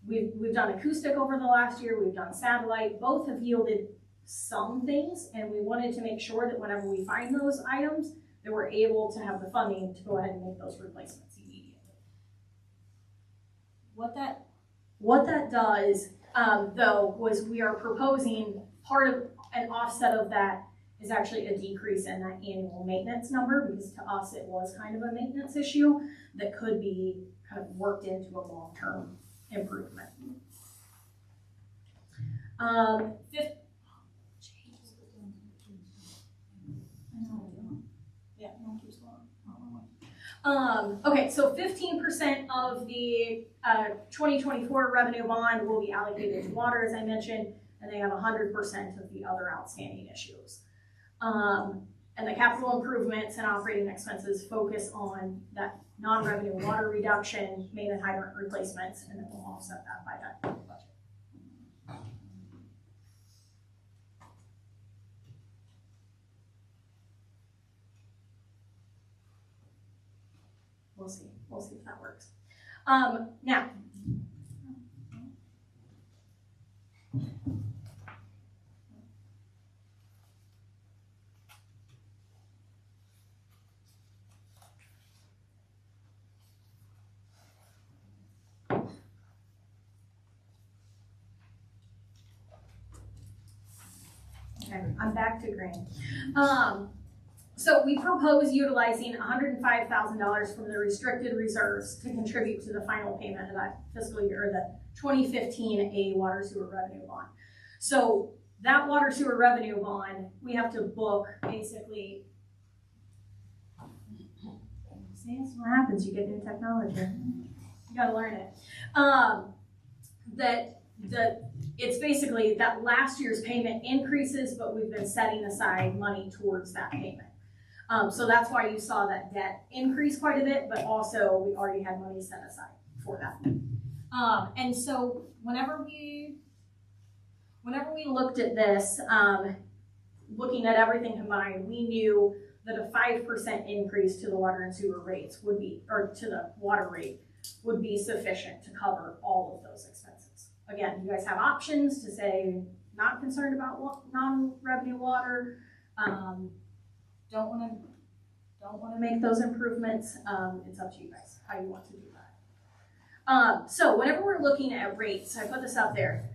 [SPEAKER 9] We've done acoustic over the last year, we've done satellite, both have yielded some things, and we wanted to make sure that whenever we find those items, that we're able to have the funding to go ahead and make those replacements immediately. What that does, though, was we are proposing part of an offset of that is actually a decrease in that annual maintenance number, because to us it was kind of a maintenance issue that could be kind of worked into a long-term improvement. Okay, so 15% of the 2024 revenue bond will be allocated to water, as I mentioned, and they have 100% of the other outstanding issues. And the capital improvements and operating expenses focus on that non-revenue water reduction, main and hydrant replacements, and then we'll offset that by that budget. We'll see if that works. Now, okay, I'm back to green. So we propose utilizing $105,000 from the restricted reserves to contribute to the final payment of that fiscal year, or the 2015 A water sewer revenue bond. So that water sewer revenue bond, we have to book basically. See, that's what happens. You get new technology. You gotta learn it. It's basically that last year's payment increases, but we've been setting aside money towards that payment. So that's why you saw that debt increase quite a bit, but also we already had money set aside for that. And so whenever we looked at this, looking at everything combined, we knew that a 5% increase to the water and sewer rates would be, or to the water rate, would be sufficient to cover all of those expenses. Again, you guys have options to say, not concerned about non-revenue water, don't want to make those improvements. It's up to you guys how you want to do that. So whenever we're looking at rates, I put this up there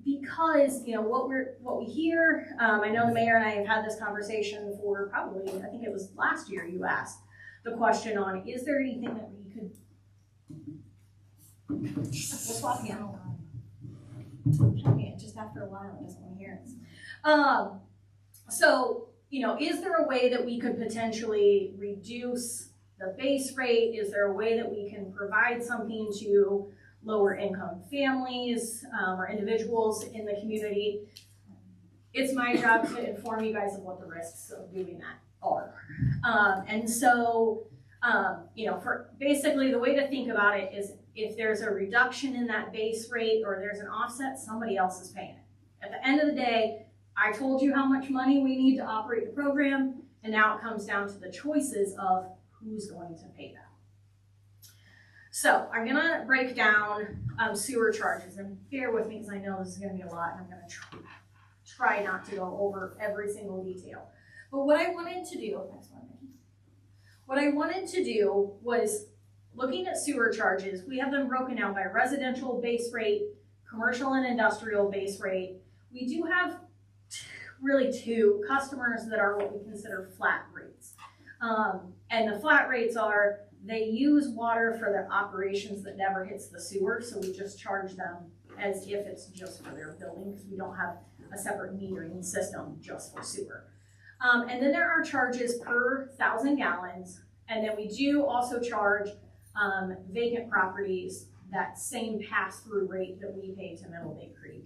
[SPEAKER 9] because what we hear. I know the mayor and I have had this conversation for probably, I think it was last year. You asked the question on, is there anything that we could? We'll swap again. just after a while, it doesn't want to hear it. So, you know, is there a way that we could potentially reduce the base rate? Is there a way that we can provide something to lower income families or individuals in the community? It's my job to inform you guys of what the risks of doing that are. You know, for basically the way to think about it is if there's a reduction in that base rate or there's an offset, somebody else is paying it. At the end of the day, I told you how much money we need to operate the program, and now it comes down to the choices of who's going to pay that. So I'm gonna break down sewer charges, and bear with me because I know this is gonna be a lot, and I'm gonna try not to go over every single detail. But what I wanted to do, was looking at sewer charges. We have them broken out by residential base rate, commercial and industrial base rate. We do have really two customers that are what we consider flat rates. And the flat rates are, they use water for their operations that never hits the sewer, so we just charge them as if it's just for their building, because we don't have a separate metering system just for sewer. And then there are charges per 1,000 gallons, and then we do also charge vacant properties that same pass-through rate that we pay to Middle Bay Creek.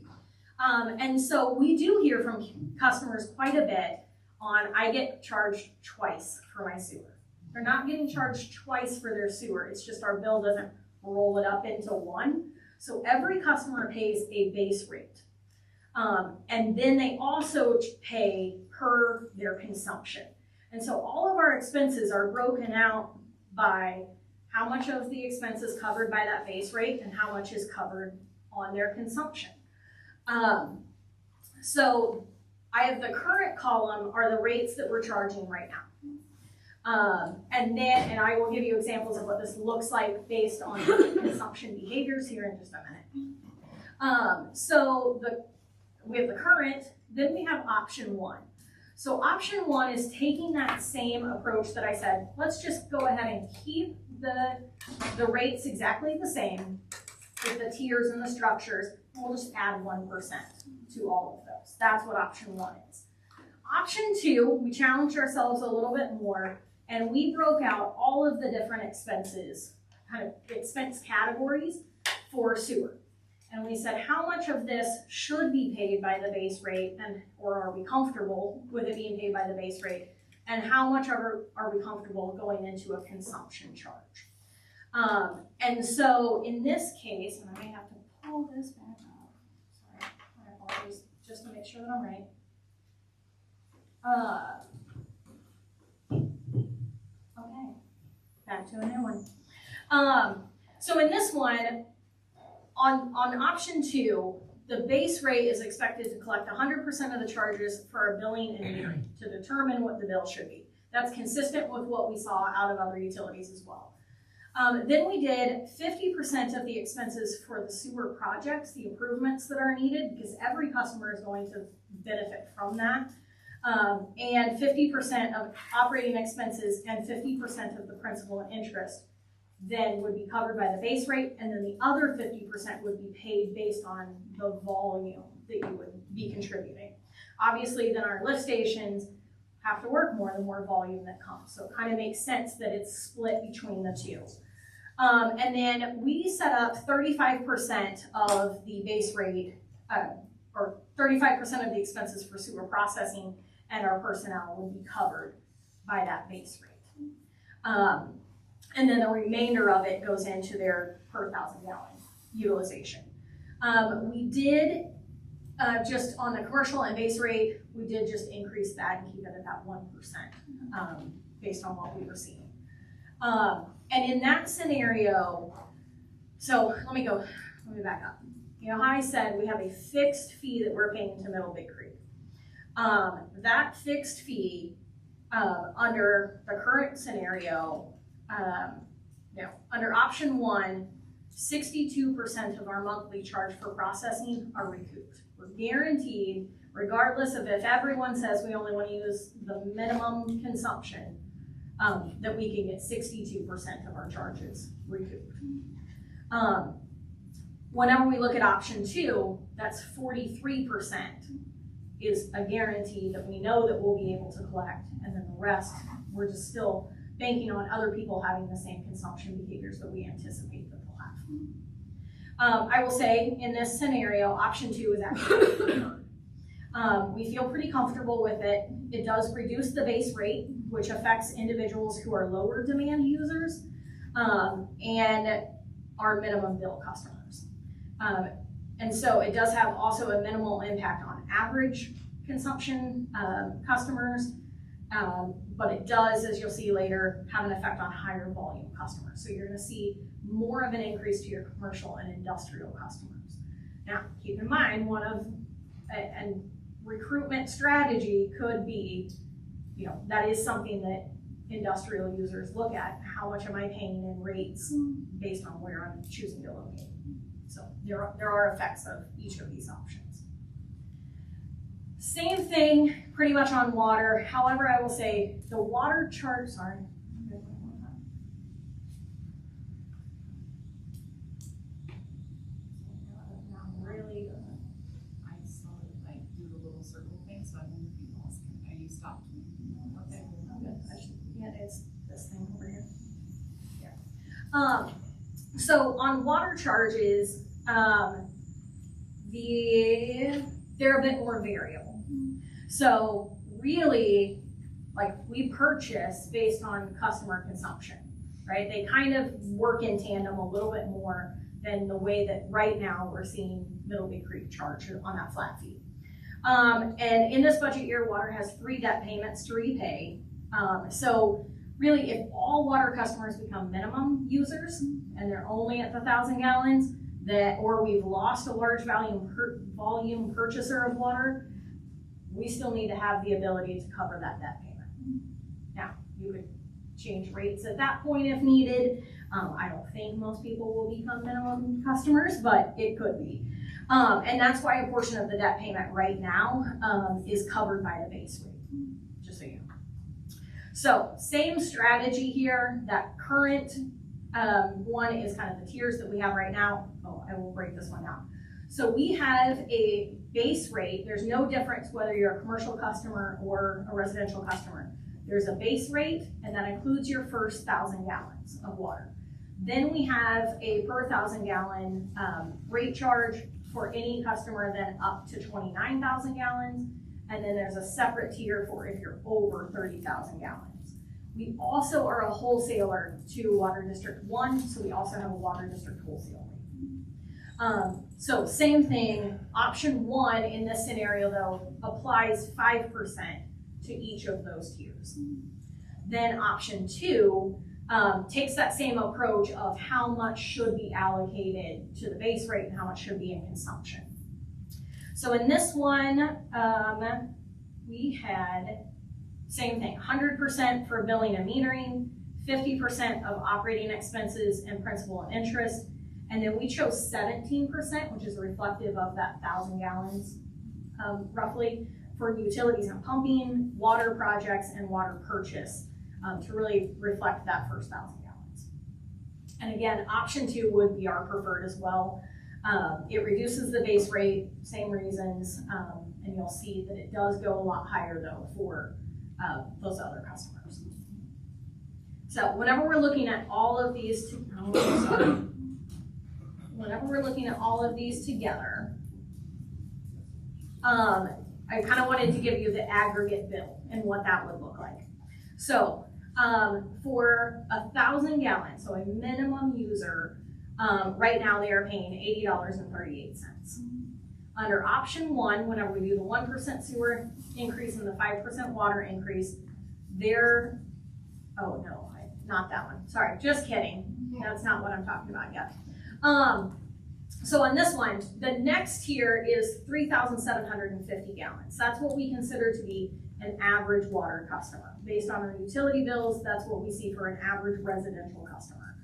[SPEAKER 9] And so we do hear from customers quite a bit on, I get charged twice for my sewer. They're not getting charged twice for their sewer, it's just our bill doesn't roll it up into one. So every customer pays a base rate. And then they also pay per their consumption. And so all of our expenses are broken out by how much of the expense is covered by that base rate and how much is covered on their consumption. So I have the current column are the rates that we're charging right now. And I will give you examples of what this looks like based on consumption behaviors here in just a minute. We have the current, then we have option one. So option one is taking that same approach that I said, let's just go ahead and keep the rates exactly the same with the tiers and the structures, and we'll just add 1% to all of those. That's what option one is. Option two, we challenged ourselves a little bit more, and we broke out all of the different expenses, kind of expense categories for sewer. And we said, how much of this should be paid by the base rate, or are we comfortable with it being paid by the base rate? And how much are we comfortable going into a consumption charge? And so in this case, and I may have to pull this back up. Sorry, my apologies, just to make sure that I'm right. Okay, back to a new one. So in this one, on option two, the base rate is expected to collect 100% of the charges for a billing and metering to determine what the bill should be. That's consistent with what we saw out of other utilities as well. Then we did 50% of the expenses for the sewer projects, the improvements that are needed, because every customer is going to benefit from that. And 50% of operating expenses and 50% of the principal and interest then would be covered by the base rate, and then the other 50% would be paid based on the volume that you would be contributing. Obviously, then our lift stations have to work more the more volume that comes. So it kind of makes sense that it's split between the two. And then we set up 35% of the base rate, or 35% of the expenses for sewer processing and our personnel would be covered by that base rate. And then the remainder of it goes into their per 1,000 gallon utilization. We did just on the commercial and base rate, we did just increase that and keep it at that 1% based on what we were seeing. And in that scenario, so let me back up. You know how I said we have a fixed fee that we're paying to Middle Bay Creek. That fixed fee under the current scenario, under option one, 62% of our monthly charge for processing are recouped. We're guaranteed, regardless of if everyone says we only want to use the minimum consumption, that we can get 62% of our charges recouped. Whenever we look at option 2, that's 43% is a guarantee that we know that we'll be able to collect, and then the rest, we're just still banking on other people having the same consumption behaviors that we anticipate that they'll have. I will say, in this scenario, option 2 is actually preferred. We feel pretty comfortable with it. It does reduce the base rate, which affects individuals who are lower demand users, and our minimum bill customers. And so it does have also a minimal impact on average consumption customers, but it does, as you'll see later, have an effect on higher volume customers. So you're gonna see more of an increase to your commercial and industrial customers. Now, keep in mind, and recruitment strategy could be, that is something that industrial users look at. How much am I paying in rates based on where I'm choosing to locate? So there are effects of each of these options. Same thing pretty much on water. However, I will say the water charge, really good.
[SPEAKER 2] I saw it like do the little circle thing, so I wonder if you lost it. You stopped me.
[SPEAKER 9] Okay, yeah, it's this thing over here. Yeah. So on water charges, they're a bit more variable. So really, like, we purchase based on customer consumption, right? They kind of work in tandem a little bit more than the way that right now we're seeing Middle Big Creek charge on that flat fee. And in this budget year, water has 3 debt payments to repay. So really, if all water customers become minimum users and they're only at the 1,000 gallons, or we've lost a large volume purchaser of water, we still need to have the ability to cover that debt payment. Now, you could change rates at that point if needed. I don't think most people will become minimum customers, but it could be. And that's why a portion of the debt payment right now is covered by the base rate, just so you know. So same strategy here. That current one is kind of the tiers that we have right now. Oh, I will break this one down. So we have a base rate. There's no difference whether you're a commercial customer or a residential customer. There's a base rate, and that includes your first 1,000 gallons of water. Then we have a per 1,000 gallon rate charge for any customer then up to 29,000 gallons. And then there's a separate tier for if you're over 30,000 gallons. We also are a wholesaler to Water District 1, so we also have a Water District wholesale rate. So same thing, option 1 in this scenario though applies 5% to each of those tiers. Then option 2 takes that same approach of how much should be allocated to the base rate and how much should be in consumption. So in this one, we had same thing, 100% for billing and metering, 50% of operating expenses and principal and interest, and then we chose 17%, which is reflective of that 1,000 gallons roughly, for utilities and pumping, water projects, and water purchase to really reflect that first 1,000 gallons. And again, option 2 would be our preferred as well. It reduces the base rate, same reasons, and you'll see that it does go a lot higher though for those other customers. So whenever we're looking at all of these, together, I kind of wanted to give you the aggregate bill and what that would look like. So for 1,000 gallons, so a minimum user, right now they are paying $80.38. Under option 1, whenever we do the 1% sewer increase and the 5% water increase, oh no, not that one. Sorry, just kidding. That's not what I'm talking about yet. So on this one, the next tier is 3,750 gallons. That's what we consider to be an average water customer. Based on our utility bills, that's what we see for an average residential customer.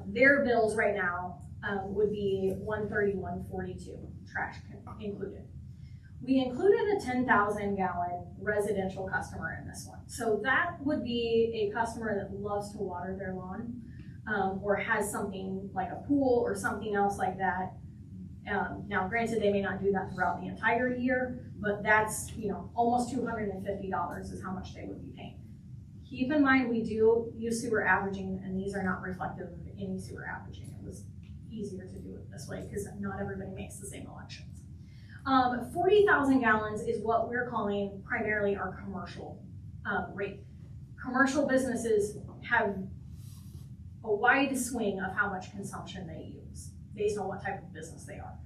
[SPEAKER 9] Their bills right now would be $131.42, trash included. We included a 10,000 gallon residential customer in this one. So that would be a customer that loves to water their lawn. or has something like a pool or something else like that. Now granted, they may not do that throughout the entire year, but that's, almost $250 is how much they would be paying. Keep in mind, we do use sewer averaging, and these are not reflective of any sewer averaging. It was easier to do it this way because not everybody makes the same elections. 40,000 gallons is what we're calling primarily our commercial rate. Commercial businesses have a wide swing of how much consumption they use based on what type of business they are.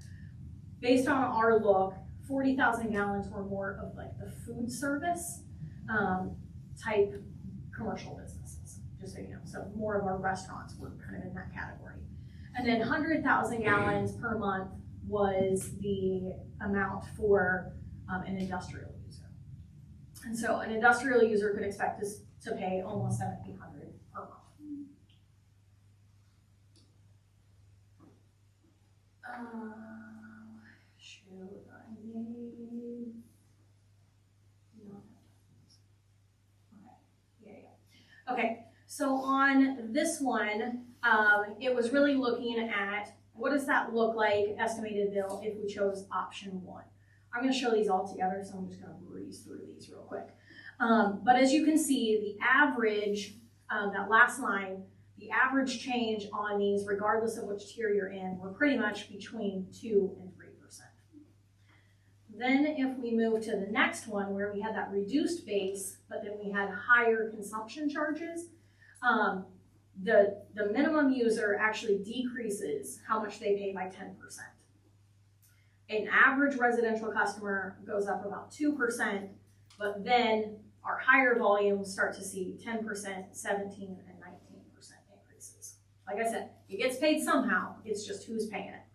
[SPEAKER 9] Based on our look, 40,000 gallons were more of like the food service type commercial businesses, just so you know. So more of our restaurants were kind of in that category. And then 100,000 gallons per month was the amount for an industrial user. And so an industrial user could expect us to pay almost $1,700 per month. Shoot, I need. No. Okay, yeah. Okay, so on this one, it was really looking at what does that look like, estimated bill, if we chose option 1. I'm going to show these all together, so I'm just going to breeze through these real quick. But as you can see, the average, that last line, the average change on these, regardless of which tier you're in, were pretty much between 2 and 3%. Then if we move to the next one, where we had that reduced base, but then we had higher consumption charges, the minimum user actually decreases how much they pay by 10%. An average residential customer goes up about 2%, but then our higher volumes start to see 10%, 17%, and 19% increases. Like I said, it gets paid somehow, it's just who's paying it.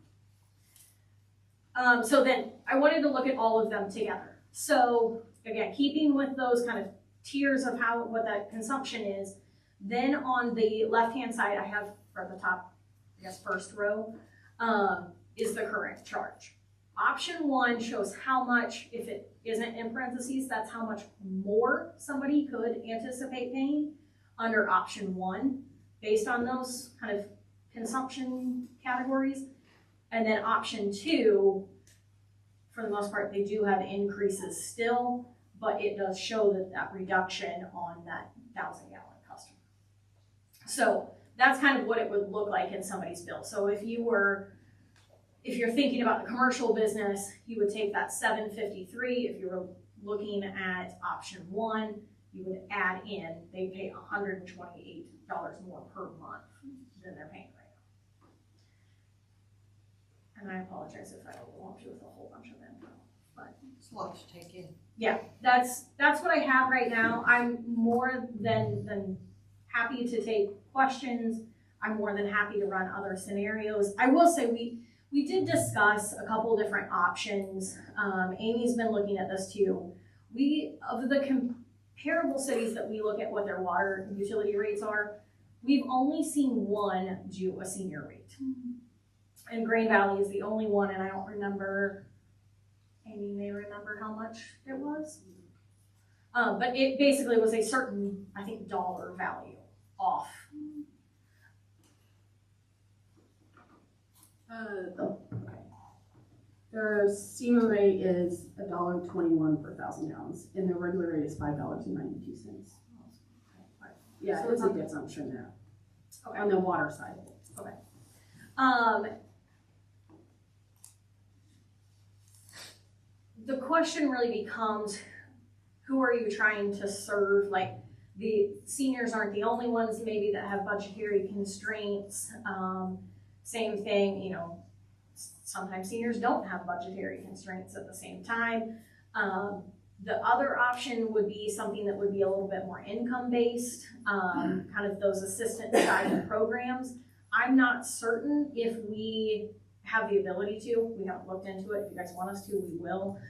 [SPEAKER 9] So then I wanted to look at all of them together. So again, keeping with those kind of tiers of what that consumption is, then on the left-hand side, I have, or the top, I guess, first row, is the current charge. Option 1 shows how much, if it isn't in parentheses, that's how much more somebody could anticipate paying under option 1, based on those kind of consumption categories. And then option 2, for the most part, they do have increases still, but it does show that reduction on that 1,000-gallon customer. So that's kind of what it would look like in somebody's bill. So if you're thinking about the commercial business, you would take that $753. If you were looking at option 1, you would add in, they pay $128 more per month than they're paying right now. And I apologize if I overwhelmed you with a whole bunch of info, but
[SPEAKER 12] It's a lot to take in.
[SPEAKER 9] yeah, that's what I have right now. I'm more than happy to take questions. I'm more than happy to run other scenarios. I will say we did discuss a couple different options. Amy's been looking at this too. Of the comparable cities that we look at what their water utility rates are, we've only seen one do a senior rate. And Green Valley is the only one, and I don't remember, Amy may remember how much it was. But it basically was a certain, I think, dollar value off.
[SPEAKER 10] Their SEMA rate is $1.21 per 1,000 gallons, and their regular rate is $5.92. Yeah,
[SPEAKER 9] So
[SPEAKER 10] it's a consumption there,
[SPEAKER 9] Okay.
[SPEAKER 10] on the water side.
[SPEAKER 9] Okay. The question really becomes, who are you trying to serve? Like, the seniors aren't the only ones maybe that have budgetary constraints. Same thing, sometimes seniors don't have budgetary constraints at the same time. The other option would be something that would be a little bit more income-based, kind of those assistant-guided programs. I'm not certain if we have the ability to. We haven't looked into it. If you guys want us to, we will.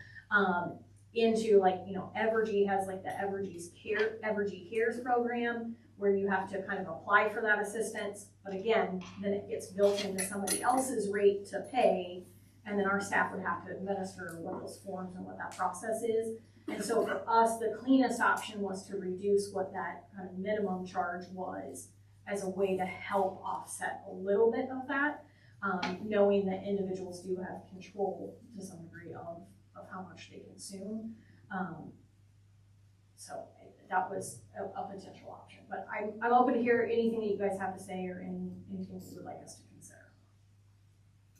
[SPEAKER 9] Into Evergy has like the Evergy Cares program, where you have to kind of apply for that assistance. But again, then it gets built into somebody else's rate to pay, and then our staff would have to administer what those forms and what that process is. And so for us, the cleanest option was to reduce what that kind of minimum charge was as a way to help offset a little bit of that, knowing that individuals do have control to some degree of how much they consume. So that was a potential option, but I'm open to hear anything that you guys have to say or anything that you would like us to consider,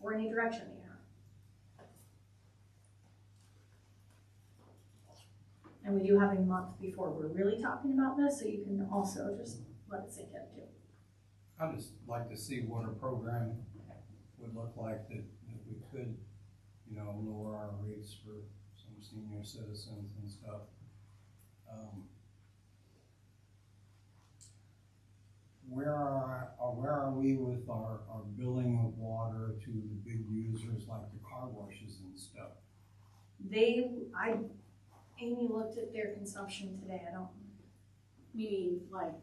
[SPEAKER 9] or any direction that you have. And we do have a month before we're really talking about this, so you can also just let it sink in too.
[SPEAKER 7] I'd just like to see what a program would look like that we could, you know, lower our rates for some senior citizens and stuff. Where are we with our billing of water to the big users like the car washes and stuff?
[SPEAKER 9] Amy looked at their consumption today,
[SPEAKER 10] Meaning, like,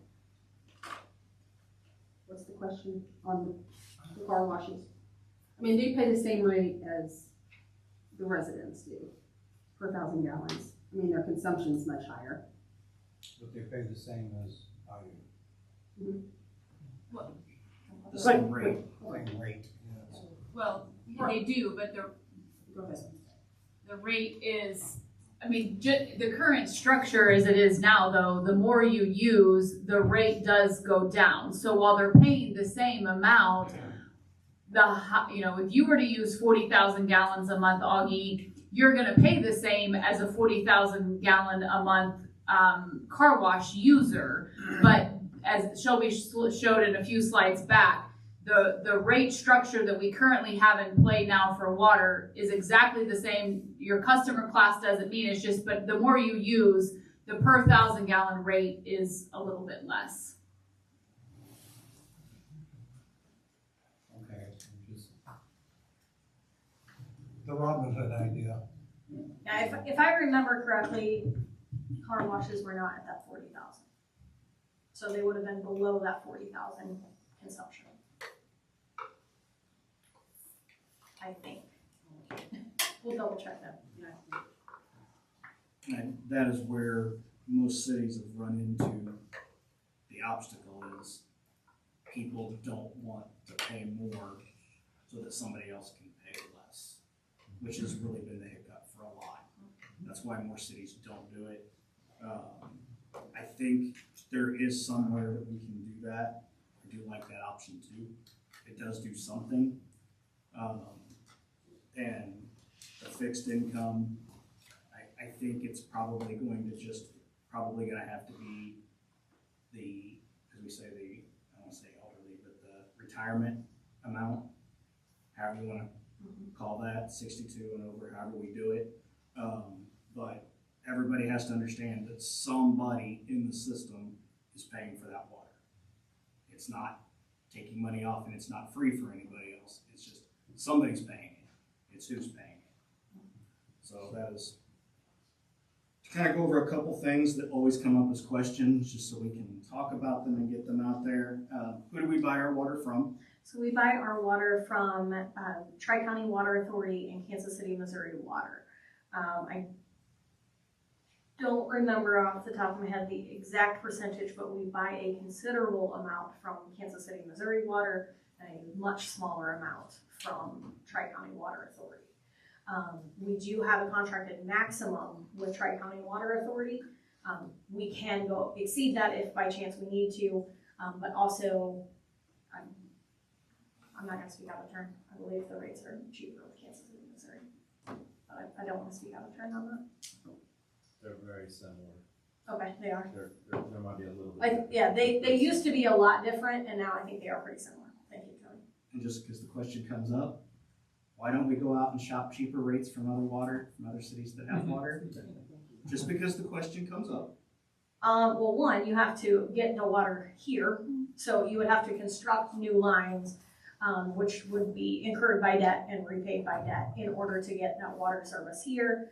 [SPEAKER 10] what's the question on the car washes? I mean, they pay the same rate as the residents do per 1,000 gallons. I mean, their consumption's much higher.
[SPEAKER 7] But they pay the same as I do.
[SPEAKER 1] The same rate.
[SPEAKER 7] Same rate, yes.
[SPEAKER 13] Well, they do, but the rate is, I mean, the current structure as it is now, though, the more you use, the rate does go down. So while they're paying the same amount, if you were to use 40,000 gallons a month, Augie, you're going to pay the same as a 40,000 gallon a month car wash user. But as Shelby showed in a few slides back, the rate structure that we currently have in play now for water is exactly the same. Your customer class doesn't mean it's just, but the more you use, the per 1,000 gallon rate is a little bit less.
[SPEAKER 7] Okay, just the Robin Hood idea.
[SPEAKER 9] Yeah, if I remember correctly, car washes were not at that 40,000. So they would have been below that 40,000 consumption. I think. We'll double check that.
[SPEAKER 1] And that is where most cities have run into the obstacle is people don't want to pay more so that somebody else can pay less, which has really been the hiccup for a lot. That's why more cities don't do it. I think there is somewhere that we can do that. I do like that option too. It does do something. And the fixed income, I think it's probably going to have to be as we say, I don't want to say elderly, but the retirement amount, however you want to call that, 62 and over, however we do it. But everybody has to understand that somebody in the system is paying for that water. It's not taking money off and it's not free for anybody else. It's just somebody's paying it. It's who's paying it. So that is to kind of go over a couple things that always come up as questions, just so we can talk about them and get them out there. Who do we buy our water from?
[SPEAKER 9] So we buy our water from Tri-County Water Authority and Kansas City, Missouri Water. I don't remember off the top of my head the exact percentage, but we buy a considerable amount from Kansas City, Missouri Water, and a much smaller amount from Tri-County Water Authority. We do have a contracted maximum with Tri-County Water Authority. We can go exceed that if by chance we need to, but also, I'm not going to speak out of turn. I believe the rates are cheaper with Kansas City, Missouri. But I don't want to speak out of turn on that.
[SPEAKER 14] They're very similar.
[SPEAKER 9] Okay, they are.
[SPEAKER 14] There might be a little bit.
[SPEAKER 9] Yeah, they used to be a lot different, and now I think they are pretty similar. Thank you, Tony.
[SPEAKER 1] And just because the question comes up, why don't we go out and shop cheaper rates from other cities that have water? Just because the question comes up.
[SPEAKER 9] Well, one, you have to get the water here, so you would have to construct new lines, which would be incurred by debt and repaid by debt in order to get that water service here.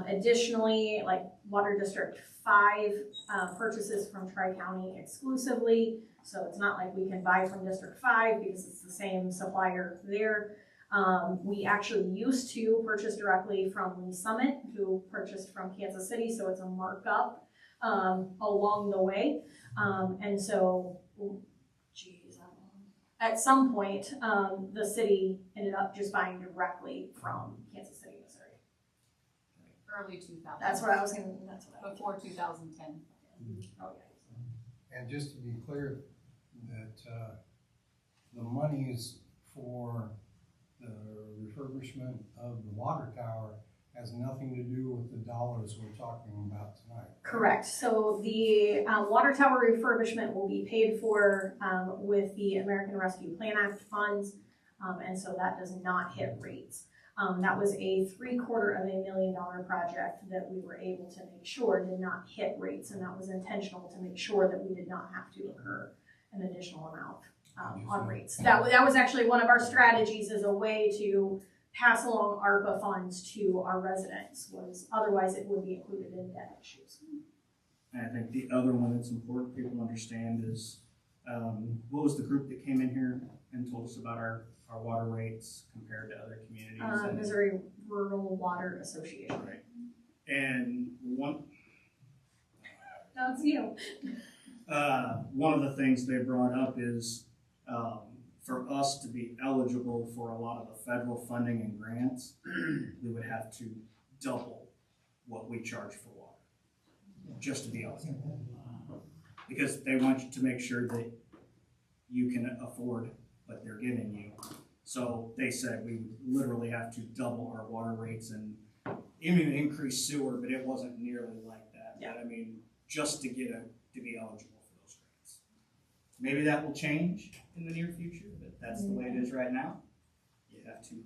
[SPEAKER 9] Additionally, like Water District 5 purchases from Tri-County exclusively, so it's not like we can buy from District 5 because it's the same supplier there. We actually used to purchase directly from Lee Summit, who purchased from Kansas City, so it's a markup along the way. And so At some point, the city ended up just buying directly from Kansas City, Missouri.
[SPEAKER 13] Early 2000s.
[SPEAKER 9] That's what I was gonna, that's what I was.
[SPEAKER 13] Before 2010.
[SPEAKER 9] Oh, yeah.
[SPEAKER 7] And just to be clear, that, the monies for the refurbishment of the water tower has nothing to do with the dollars we're talking about tonight.
[SPEAKER 9] Correct. So the water tower refurbishment will be paid for with the American Rescue Plan Act funds, and so that does not hit rates. That was a $750,000 project that we were able to make sure did not hit rates, and that was intentional to make sure that we did not have to incur an additional amount on rates. That was actually one of our strategies as a way to pass along ARPA funds to our residents, was otherwise it would be included in debt issues.
[SPEAKER 1] And I think the other one that's important people understand is, what was the group that came in here and told us about our water rates compared to other communities?
[SPEAKER 9] Missouri Rural Water Association.
[SPEAKER 1] Right. And
[SPEAKER 9] That's you.
[SPEAKER 1] one of the things they brought up is, for us to be eligible for a lot of the federal funding and grants, we would have to double what we charge for water, just to be eligible. Because they want you to make sure that you can afford what they're giving you. So they said we would literally have to double our water rates and even increase sewer, but it wasn't nearly like that.
[SPEAKER 9] Yeah.
[SPEAKER 1] But I mean, just to get to be eligible for those grants. Maybe that will change in the near future, but that's the way it is right now. You have to,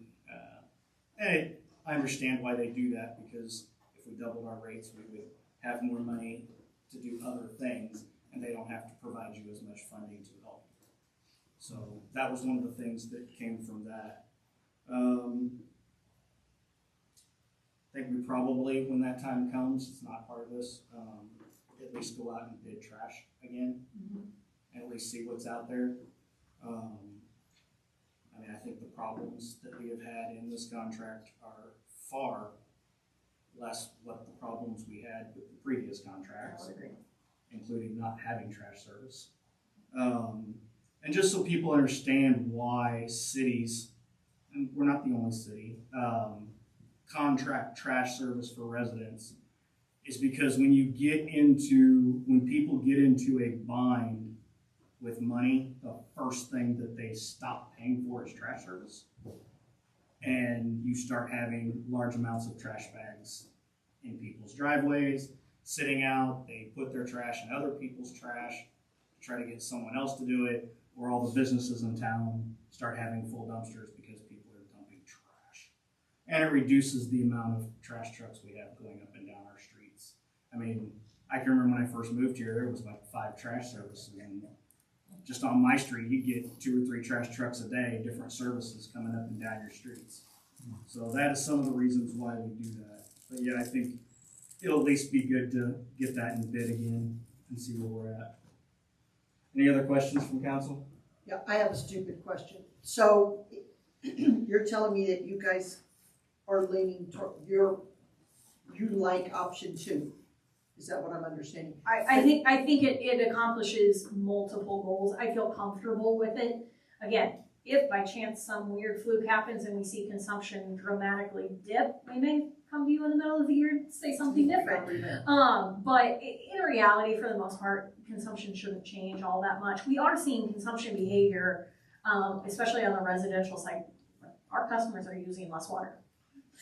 [SPEAKER 1] and I understand why they do that, because if we doubled our rates, we would have more money to do other things, and they don't have to provide you as much funding to help you. So that was one of the things that came from that. I think we probably, when that time comes, it's not part of this, at least go out and bid trash again, and at least see what's out there. I mean, I think the problems that we have had in this contract are far less what the problems we had with the previous contracts, including not having trash service. And just so people understand why cities, and we're not the only city, contract trash service for residents, is because when people get into a bind with money, the first thing that they stop paying for is trash service. And you start having large amounts of trash bags in people's driveways, sitting out. They put their trash in other people's trash to try to get someone else to do it, or all the businesses in town start having full dumpsters because people are dumping trash. And it reduces the amount of trash trucks we have going up and down our streets. I mean, I can remember when I first moved here, there was like 5 trash services, and just on my street, you get 2 or 3 trash trucks a day, different services coming up and down your streets. So that is some of the reasons why we do that. But yeah, I think it'll at least be good to get that in bid again and see where we're at. Any other questions from council?
[SPEAKER 12] Yeah, I have a stupid question. So you're telling me that you guys are leaning toward, you like option 2? Is that what I'm understanding?
[SPEAKER 9] I think it accomplishes multiple goals. I feel comfortable with it. Again, if by chance some weird fluke happens and we see consumption dramatically dip, we may come to you in the middle of the year and say something different. But in reality, for the most part, consumption shouldn't change all that much. We are seeing consumption behavior, especially on the residential side. Our customers are using less water.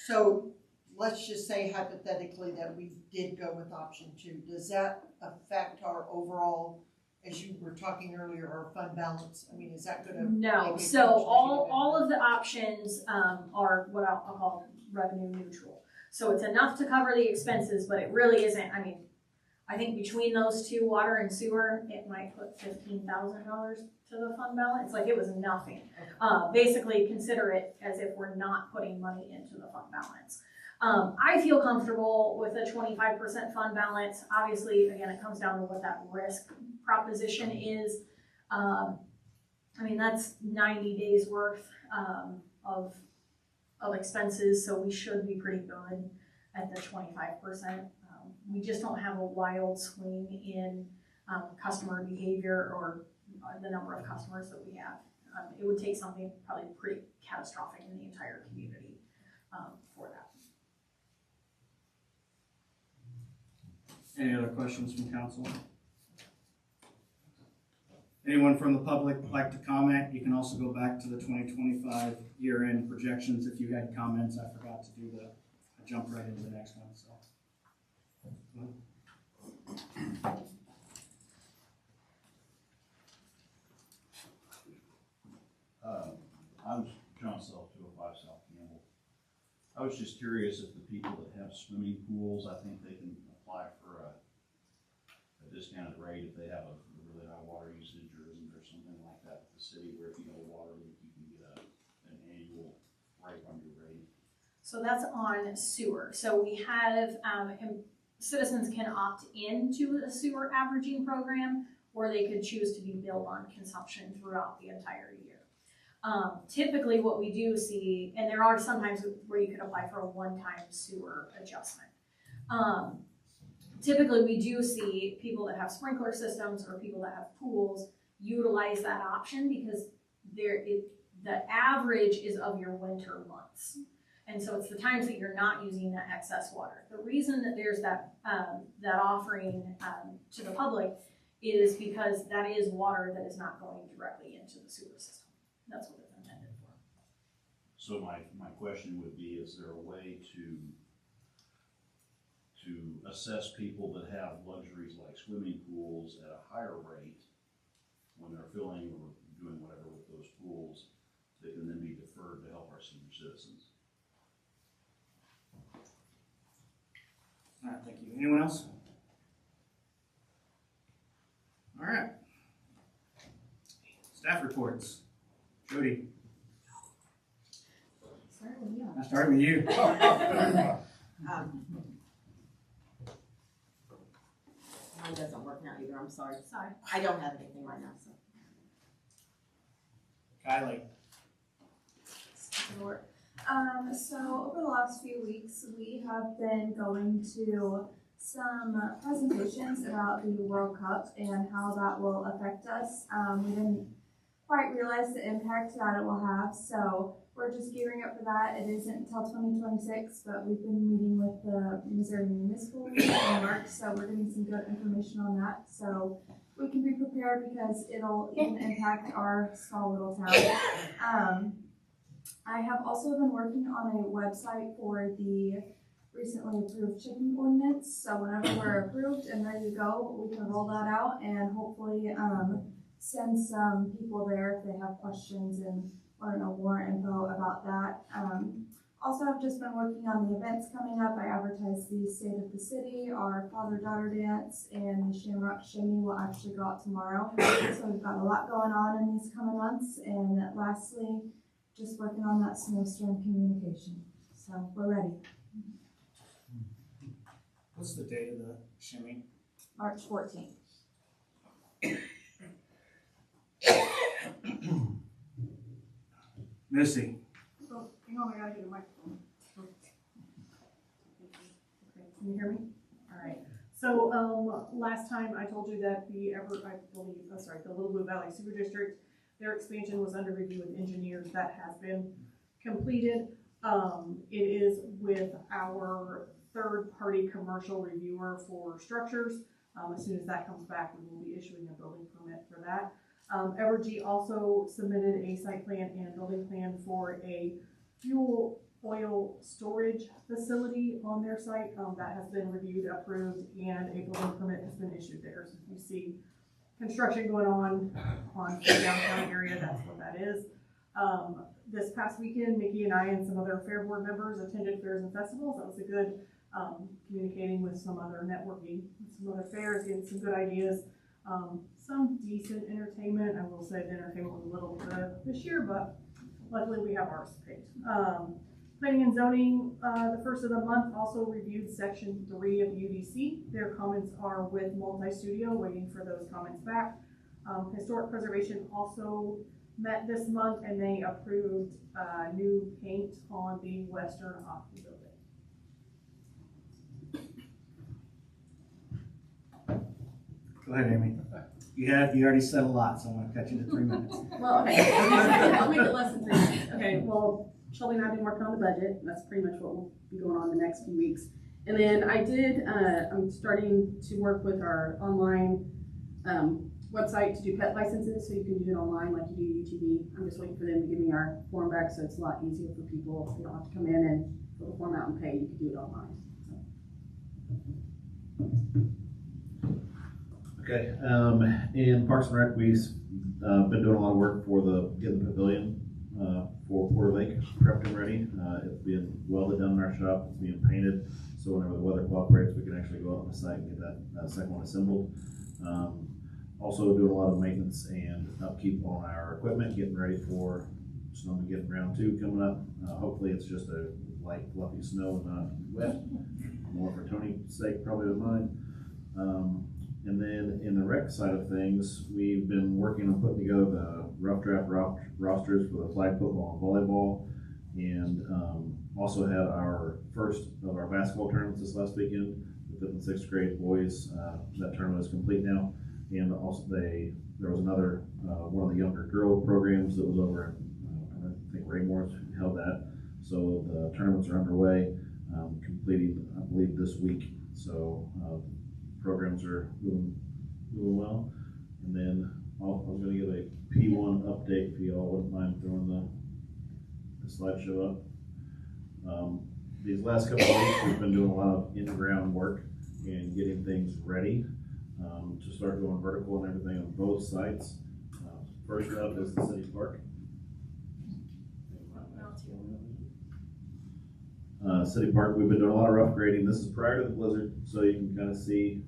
[SPEAKER 12] So let's just say hypothetically that we did go with option 2. Does that affect our overall, as you were talking earlier, our fund balance? I mean, is that gonna?
[SPEAKER 9] No, so all of the options are what I'll call revenue neutral. So it's enough to cover the expenses, but it really isn't. I mean, I think between those 2, water and sewer, it might put $15,000 to the fund balance. Like, it was nothing. Basically, consider it as if we're not putting money into the fund balance. I feel comfortable with a 25% fund balance. Obviously, again, it comes down to what that risk proposition is. I mean, that's 90 days worth of expenses, so we should be pretty good at the 25%. We just don't have a wild swing in customer behavior or the number of customers that we have. It would take something probably pretty catastrophic in the entire community for that.
[SPEAKER 1] Any other questions from council? Anyone from the public like to comment? You can also go back to the 2025 year-end projections if you had comments. I forgot to do I jumped right into the next one, so.
[SPEAKER 15] I'm John Self, 205 South Campbell. I was just curious if the people that have swimming pools, I think they can apply for a discounted rate if they have a really high water usage, or isn't there something like that with the city where if you have water leak, you can get an annual rate on your rate?
[SPEAKER 9] So that's on sewer. So we have, citizens can opt into a sewer averaging program, or they could choose to be billed on consumption throughout the entire year. Typically what we do see, and there are some times where you could apply for a one-time sewer adjustment. Typically we do see people that have sprinkler systems or people that have pools utilize that option because the average is of your winter months. And so it's the times that you're not using that excess water. The reason that there's that offering to the public is because that is water that is not going directly into the sewer system. That's what it's intended for.
[SPEAKER 15] So my question would be, is there a way to assess people that have luxuries like swimming pools at a higher rate when they're filling or doing whatever with those pools that can then be deferred to help our senior citizens?
[SPEAKER 1] All right, thank you. Anyone else? All right. Staff reports. Jody, I'll start with you.
[SPEAKER 5] Mine doesn't work now either, I'm sorry.
[SPEAKER 9] Sorry.
[SPEAKER 5] I don't have anything right now, so.
[SPEAKER 1] Kylie.
[SPEAKER 11] So over the last few weeks, we have been going to some presentations about the World Cup and how that will affect us. We didn't quite realize the impact that it will have, so we're just gearing up for that. It isn't until 2026, but we've been meeting with the Missouri Municipal League in March, so we're getting some good information on that, so we can be prepared because it'll even impact our small little town. I have also been working on a website for the recently approved chicken ordinance, so whenever we're approved and ready to go, we can roll that out and hopefully send some people there if they have questions and want to know more info about that. Also, I've just been working on the events coming up. I advertised the State of the City, our father-daughter dance, and the Shamrock Shimmy will actually go out tomorrow. So we've got a lot going on in these coming months. And lastly, just working on that snowstorm communication. So we're ready.
[SPEAKER 1] What's the date of the shimmy?
[SPEAKER 11] March 14th.
[SPEAKER 1] Missy.
[SPEAKER 10] Oh, hang on, I gotta get a microphone. Okay, can you hear me? All right. So, last time I told you that the Little Blue Valley Sewer District, their expansion was under review with engineers. That has been completed. It is with our third-party commercial reviewer for structures. As soon as that comes back, we will be issuing a building permit for that. Evergy also submitted a site plan and building plan for a fuel oil storage facility on their site. That has been reviewed, approved, and a building permit has been issued there. So if you see construction going on the downtown area, that's what that is. This past weekend, Mickey and I and some other fair board members attended fairs and festivals. That was a good communicating with some other networking, some other fairs, getting some good ideas. Some decent entertainment. I will say the entertainment was a little bit this year, but luckily we have ours paid. Planning and zoning, the first of the month, also reviewed section 3 of UDC. Their comments are with Multi-Studio, waiting for those comments back. Historic preservation also met this month, and they approved new paint on the western Opry building.
[SPEAKER 1] Go ahead, Amy. You already said a lot, so I'm gonna cut you to 3 minutes.
[SPEAKER 10] Well, okay, I'll make it less than 3 minutes. Okay, well, Shelby and I have been working on the budget, and that's pretty much what will be going on the next few weeks. And then I'm starting to work with our online, website to do pet licenses, so you can do it online like you do UTV. I'm just waiting for them to give me our form back, so it's a lot easier for people. They don't have to come in and fill the form out and pay, you can do it online.
[SPEAKER 16] Okay, in Parks and Rec, we've been doing a lot of work for getting the pavilion for Porter Lake prepped and ready. It's being welded down in our shop, it's being painted, so whenever the weather cooperates, we can actually go out on the site and get that second one assembled. Also doing a lot of maintenance and upkeep on our equipment, getting ready for Snowmageddon round 2 coming up. Hopefully it's just a light fluffy snow and not wet, more for Tony's sake probably than mine. And then in the rec side of things, we've been working on putting together the rough draft rosters for the flag football and volleyball, and also had our first of our basketball tournaments this last weekend. The 5th and 6th grade boys, that tournament is complete now, and also there was another one of the younger girl programs that was over in I think Raymore held that. So the tournaments are underway, completing I believe this week. So programs are moving well. And then I was going to give a P1 update if you all wouldn't mind throwing the slideshow up. These last couple of weeks we've been doing a lot of in-ground work and getting things ready to start going vertical and everything on both sites. First up is the city park. City Park, we've been doing a lot of rough grading. This is prior to the blizzard, so you can kind of see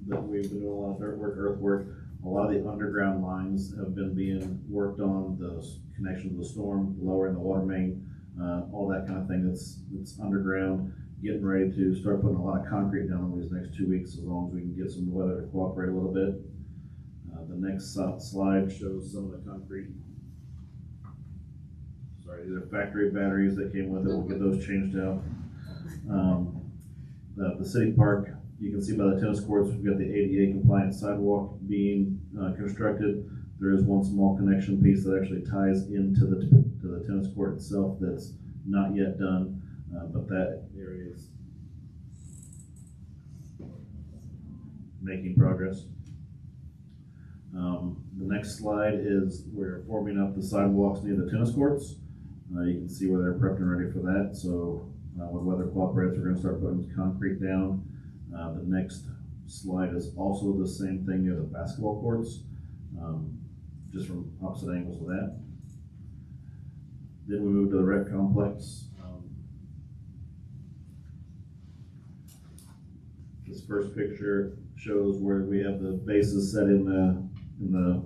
[SPEAKER 16] that we've been doing a lot of dirt work, earthwork. A lot of the underground lines have been being worked on, the connection to the storm, lowering the water main, all that kind of thing that's underground. Getting ready to start putting a lot of concrete down over these next 2 weeks, as long as we can get some weather to cooperate a little bit. The next slide shows some of the concrete. Sorry, these are factory batteries that came with it. We'll get those changed out. The city park, you can see by the tennis courts, we've got the ADA compliant sidewalk being constructed. There is one small connection piece that actually ties into the tennis court itself that's not yet done, but that area is making progress. The next slide is we're forming up the sidewalks near the tennis courts. You can see where they're prepped and ready for that. So when weather cooperates, we're going to start putting concrete down. The next slide is also the same thing near the basketball courts, just from opposite angles of that. Then we move to the rec complex. This first picture shows where we have the bases set in the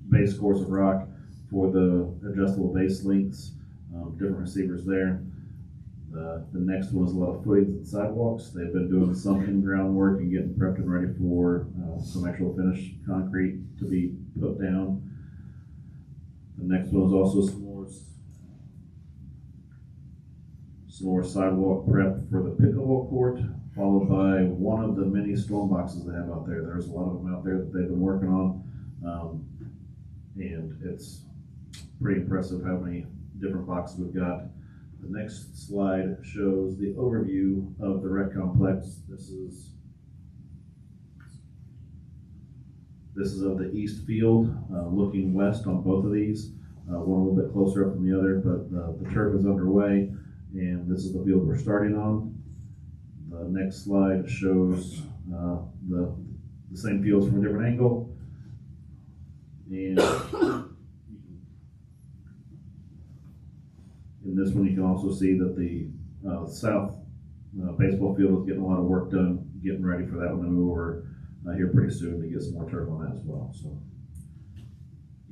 [SPEAKER 16] base course of rock for the adjustable base lengths. Different receivers there. The next one is a lot of footings and sidewalks. They've been doing some in-ground work and getting prepped and ready for some actual finished concrete to be put down. The next one is also some more sidewalk prep for the pickleball court, followed by one of the many storm boxes they have out there. There's a lot of them out there that they've been working on, and it's pretty impressive how many different boxes we've got. The next slide shows the overview of the rec complex. This is of the east field, looking west on both of these. One a little bit closer up than the other, but the turf is underway, and this is the field we're starting on. The next slide shows the same fields from a different angle. And in this one, you can also see that the south baseball field is getting a lot of work done, getting ready for that one to move over here pretty soon to get some more turf on that as well. So,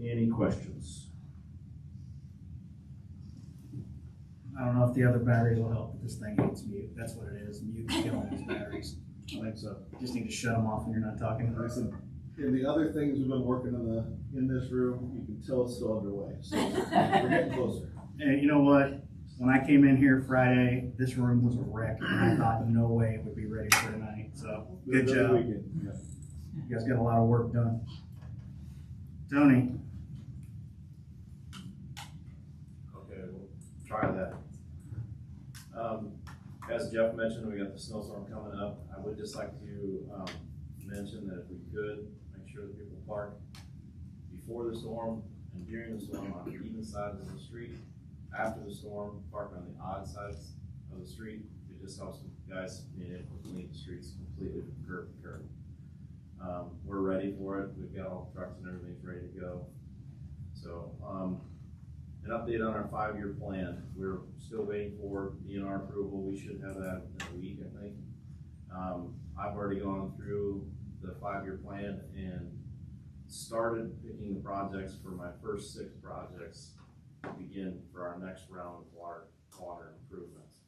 [SPEAKER 16] any questions?
[SPEAKER 1] I don't know if the other batteries will help, but this thing hates mute. That's what it is. Mute's killing these batteries.
[SPEAKER 16] I think so.
[SPEAKER 1] Just need to shut them off when you're not talking.
[SPEAKER 14] And the other things we've been working on in this room, you can tell it's still underway. So we're getting closer.
[SPEAKER 1] And you know what? When I came in here Friday, this room was a wreck, and I thought no way it would be ready for tonight. So good job.
[SPEAKER 14] Yeah.
[SPEAKER 1] You guys got a lot of work done. Tony?
[SPEAKER 17] Okay, we'll try that. As Jeff mentioned, we got the snowstorm coming up. I would just like to mention that if we could, make sure that people park before the storm and during the storm on the even sides of the street. After the storm, park on the odd sides of the street. It just helps with guys being able to clean the streets completely from curb to curb. We're ready for it. We've got all the trucks and everything's ready to go. So, an update on our 5-year plan. We're still waiting for DNR approval. We should have that in a week, I think. I've already gone through the 5-year plan and started picking the projects for my first 6 projects to begin for our next round of water improvements.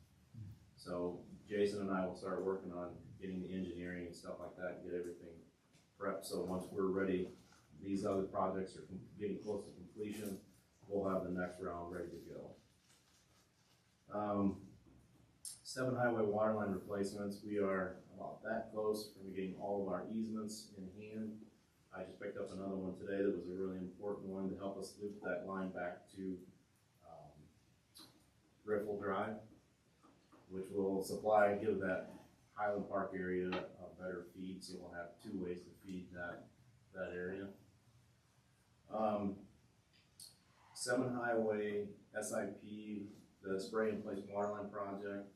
[SPEAKER 17] So Jason and I will start working on getting the engineering and stuff like that, and get everything prepped. So once we're ready, these other projects are getting close to completion. We'll have the next round ready to go. 7 highway water line replacements. We are about that close from getting all of our easements in hand. I just picked up another one today that was a really important one to help us loop that line back to Riffle Drive, which will give that Highland Park area a better feed, so we'll have 2 ways to feed that area. 7 highway SIP, the spray and place waterline project,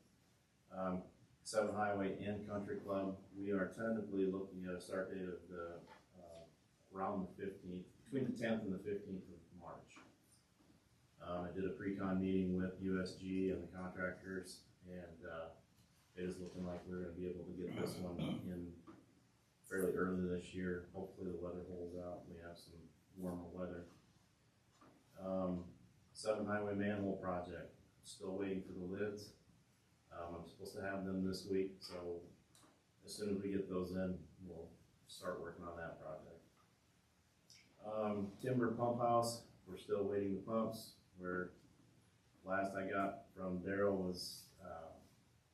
[SPEAKER 17] 7 highway and country club. We are tentatively looking at a start date of around the 15th, between the 10th and the 15th of March. I did a pre-con meeting with USG and the contractors, and it is looking like we're going to be able to get this one in fairly early this year. Hopefully the weather holds out and we have some warmer weather. 7 highway manhole project, still waiting for the lids. I'm supposed to have them this week, so as soon as we get those in, we'll start working on that project. Timber pump house, we're still waiting the pumps. Last I got from Daryl was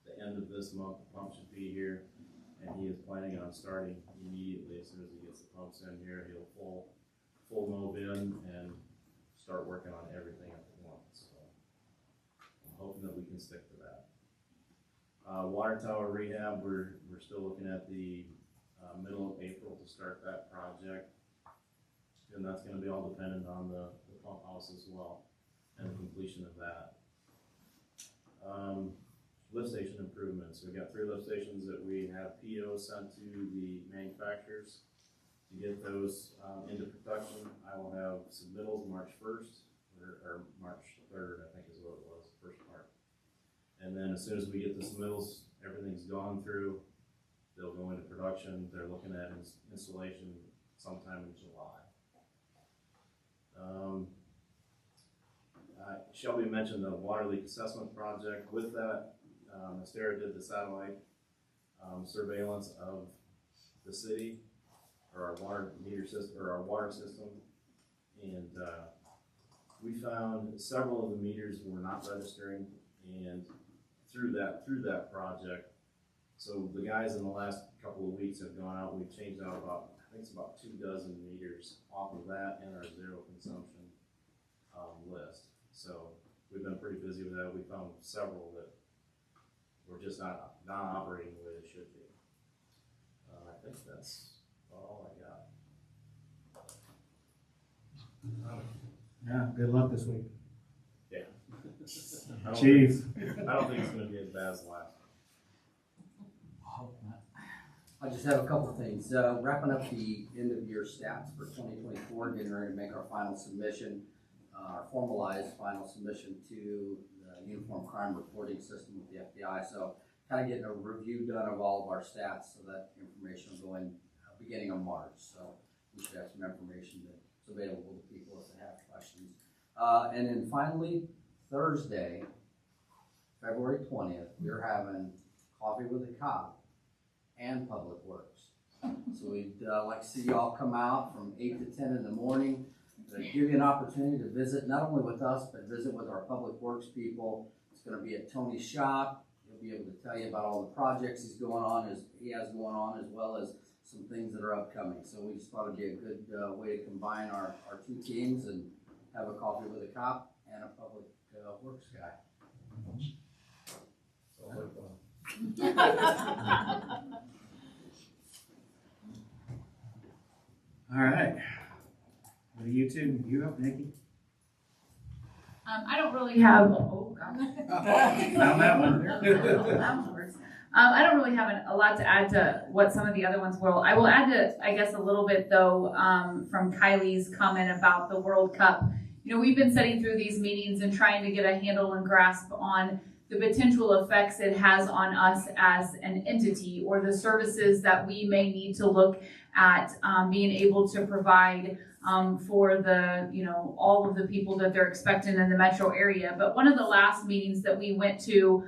[SPEAKER 17] the end of this month, the pump should be here, and he is planning on starting immediately as soon as he gets the pumps in here. He'll full move in and start working on everything at once. So I'm hoping that we can stick to that. Water tower rehab, we're still looking at the middle of April to start that project, and that's going to be all dependent on the pump house as well and the completion of that. Lift station improvements. We've got 3 lift stations that we have POs sent to the manufacturers to get those into production. I will have submittals March 1st or March 3rd, I think is what it was, first part. And then as soon as we get the submittals, everything's gone through, they'll go into production. They're looking at installation sometime in July. Shelby mentioned the water leak assessment project. With that, Astera did the satellite surveillance of the city, or our water meter system, or our water system, and we found several of the meters were not registering, and through that project, so the guys in the last couple of weeks have gone out. We've changed out I think it's about 24 meters off of that and our zero consumption list. So we've been pretty busy with that. We found several that were just not operating the way they should be. I think that's all I got.
[SPEAKER 1] Yeah, good luck this week.
[SPEAKER 17] Yeah.
[SPEAKER 1] Chief.
[SPEAKER 17] I don't think it's going to be as bad as last.
[SPEAKER 18] I just have a couple things. Wrapping up the end of year stats for 2024, getting ready to make our final submission, our formalized final submission to the Uniform Crime Reporting System with the FBI. So kind of getting a review done of all of our stats, so that information will go in beginning of March. So we should have some information that's available to people if they have questions. And then finally, Thursday, February 20th, we're having Coffee with a Cop and Public Works. So we'd like to see you all come out from 8 to 10 in the morning to give you an opportunity to visit not only with us, but visit with our Public Works people. It's going to be at Tony's shop. He'll be able to tell you about all the projects he has going on, as well as some things that are upcoming. So we just thought it'd be a good way to combine our two teams and have a coffee with a cop and a public works guy.
[SPEAKER 1] All right. What do you two? You up, Nikki?
[SPEAKER 13] I don't really have,
[SPEAKER 1] Found that one.
[SPEAKER 13] I don't really have a lot to add to what some of the other ones will. I will add to, I guess, a little bit though, from Kylie's comment about the World Cup. You know, we've been sitting through these meetings and trying to get a handle and grasp on the potential effects it has on us as an entity, or the services that we may need to look at being able to provide for the, you know, all of the people that they're expecting in the metro area. But one of the last meetings that we went to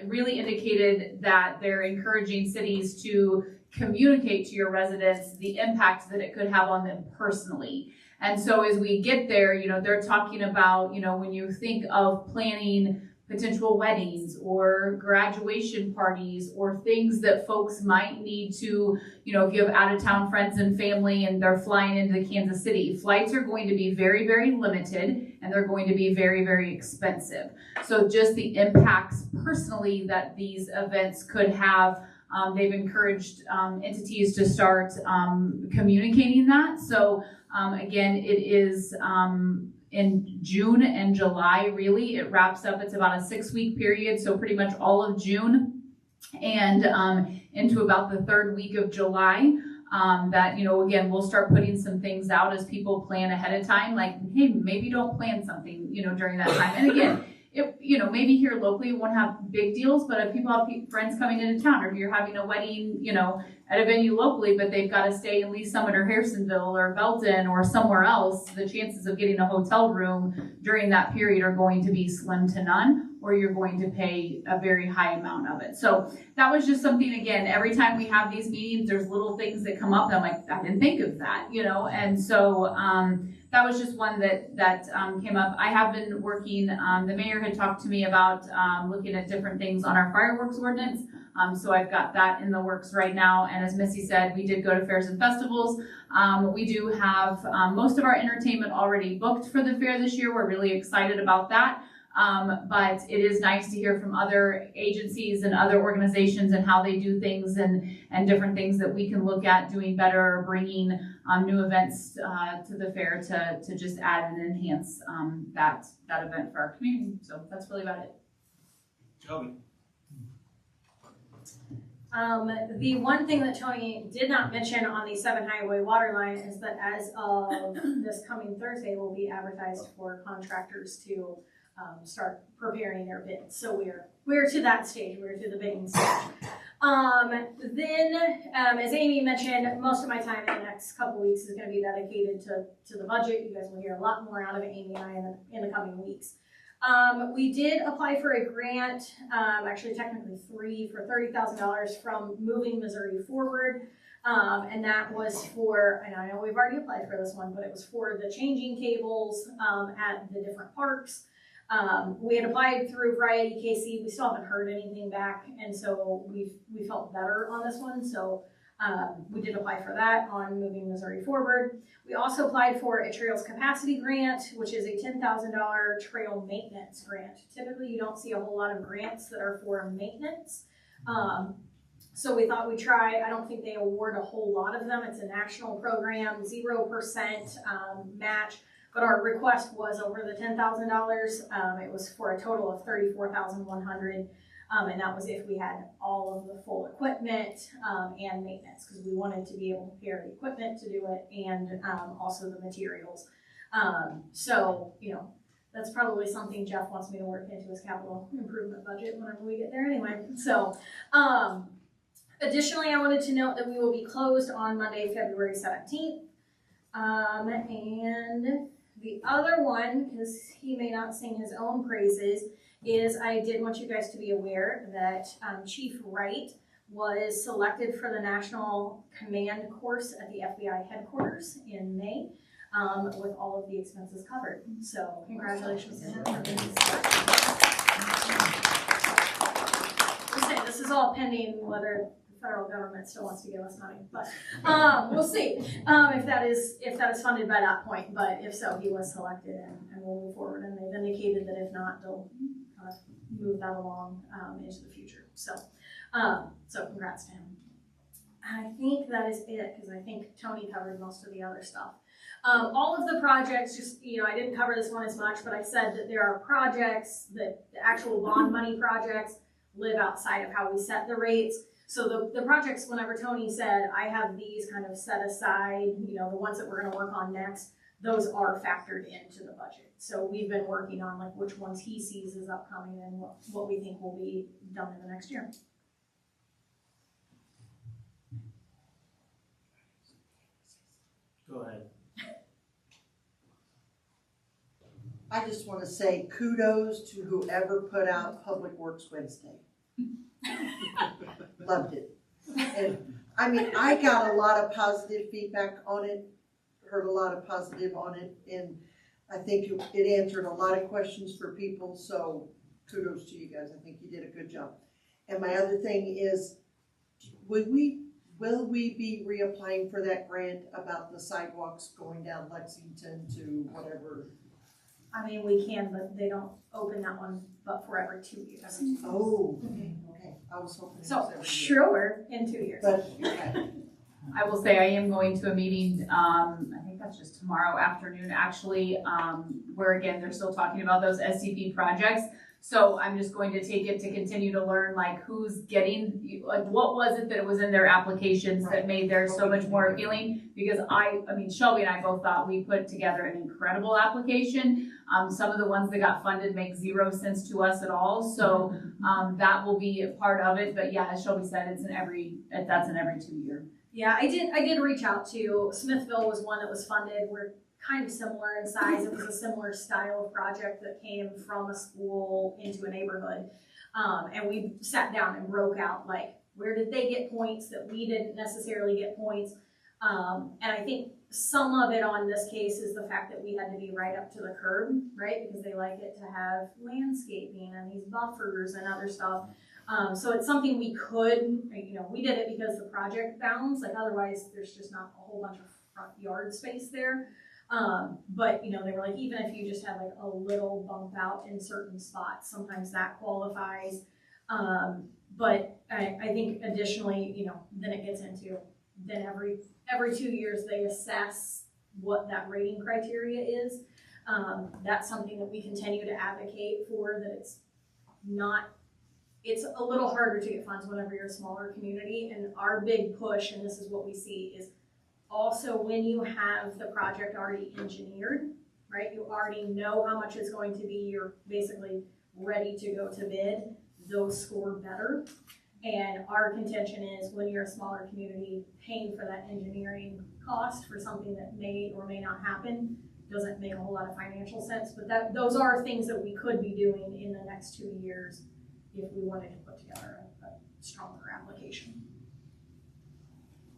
[SPEAKER 13] really indicated that they're encouraging cities to communicate to your residents the impact that it could have on them personally. And so as we get there, you know, they're talking about, you know, when you think of planning potential weddings or graduation parties or things that folks might need to, you know, if you have out of town friends and family and they're flying into Kansas City, flights are going to be very, very limited and they're going to be very, very expensive. So just the impacts personally that these events could have, they've encouraged entities to start communicating that. So again, it is in June and July, really. It wraps up, it's about a 6-week period, so pretty much all of June and into about the 3rd week of July. That, you know, again, we'll start putting some things out as people plan ahead of time, like, hey, maybe don't plan something, you know, during that time. And again, you know, maybe here locally you won't have big deals, but if people have friends coming into town, or if you're having a wedding, you know, at a venue locally, but they've got to stay in Lee Summit or Harrisonville or Belton or somewhere else, the chances of getting a hotel room during that period are going to be slim to none, or you're going to pay a very high amount of it. So that was just something, again, every time we have these meetings, there's little things that come up that I'm like, I didn't think of that, you know, and so that was just one that came up. I have been working, the mayor had talked to me about looking at different things on our fireworks ordinance. So I've got that in the works right now. And as Missy said, we did go to fairs and festivals. We do have most of our entertainment already booked for the fair this year. We're really excited about that. But it is nice to hear from other agencies and other organizations and how they do things and different things that we can look at doing better, or bringing new events to the fair to just add and enhance that event for our community. So that's really about it.
[SPEAKER 1] Joey.
[SPEAKER 9] The one thing that Tony did not mention on the 7 Highway water line is that as of this coming Thursday, will be advertised for contractors to start preparing their bids. So we're to that stage. We're to the bidding stage. Then, as Amy mentioned, most of my time in the next couple weeks is going to be dedicated to the budget. You guys will hear a lot more out of Amy and I in the coming weeks. We did apply for a grant, actually technically 3, for $30,000 from Moving Missouri Forward. And that was for, and I know we've already applied for this one, but it was for the changing cables at the different parks. We had applied through Variety KC. We still haven't heard anything back, and so we felt better on this one. So we did apply for that on Moving Missouri Forward. We also applied for a Trails Capacity Grant, which is a $10,000 trail maintenance grant. Typically, you don't see a whole lot of grants that are for maintenance. So we thought we'd try. I don't think they award a whole lot of them. It's a national program, 0% match. But our request was over the $10,000. It was for a total of $34,100, and that was if we had all of the full equipment and maintenance, because we wanted to be able to pair the equipment to do it and also the materials. So, you know, that's probably something Jeff wants me to work into his capital improvement budget whenever we get there anyway. So, additionally, I wanted to note that we will be closed on Monday, February 17th. And the other one, because he may not sing his own praises, is I did want you guys to be aware that Chief Wright was selected for the National Command Course at the FBI headquarters in May, with all of the expenses covered. So congratulations to him for being selected. This is all pending whether the federal government still wants to give us money, but, we'll see, if that is funded by that point, but if so, he was selected and we'll move forward, and they've indicated that if not, they'll kind of move that along, into the future, so congrats to him. I think that is it, because I think Tony covered most of the other stuff. All of the projects, just, I didn't cover this one as much, but I said that there are projects that the actual bond money projects live outside of how we set the rates. So the projects, whenever Tony said, I have these kind of set aside, the ones that we're gonna work on next, those are factored into the budget. So we've been working on like which ones he sees as upcoming and what we think will be done in the next year.
[SPEAKER 1] Go ahead.
[SPEAKER 12] I just want to say kudos to whoever put out Public Works Wednesday. Loved it. And I mean, I got a lot of positive feedback on it, heard a lot of positive on it, and I think it answered a lot of questions for people, so kudos to you guys. I think you did a good job. And my other thing is, will we be reapplying for that grant about the sidewalks going down Lexington to whatever?
[SPEAKER 9] I mean, we can, but they don't open that one but for every 2 years.
[SPEAKER 12] Oh, okay. I was hoping.
[SPEAKER 9] So, sure, in 2 years.
[SPEAKER 12] But, okay.
[SPEAKER 13] I will say I am going to a meeting, I think that's just tomorrow afternoon, actually, where again, they're still talking about those SCP projects. So I'm just going to take it to continue to learn like who's getting, like what was it that was in their applications that made theirs so much more appealing? Because I mean, Shelby and I both thought we put together an incredible application. Some of the ones that got funded make 0 sense to us at all. So that will be a part of it. But yeah, as Shelby said, that's an every 2 year.
[SPEAKER 9] Yeah, I did reach out to Smithville was one that was funded. We're kind of similar in size. It was a similar style of project that came from a school into a neighborhood. And we sat down and broke out like, where did they get points that we didn't necessarily get points? And I think some of it on this case is the fact that we had to be right up to the curb, right? Because they like it to have landscaping and these buffers and other stuff. So it's something we could, we did it because the project bounds, like otherwise there's just not a whole bunch of front yard space there. But they were like, even if you just have like a little bump out in certain spots, sometimes that qualifies. But I think additionally, then it gets into, then every 2 years they assess what that rating criteria is. That's something that we continue to advocate for, that it's a little harder to get funds whenever you're a smaller community. And our big push, and this is what we see, is also when you have the project already engineered, right? You already know how much it's going to be. You're basically ready to go to bid. Those score better. And our contention is when you're a smaller community, paying for that engineering cost for something that may or may not happen doesn't make a whole lot of financial sense. But those are things that we could be doing in the next 2 years if we wanted to put together a stronger application.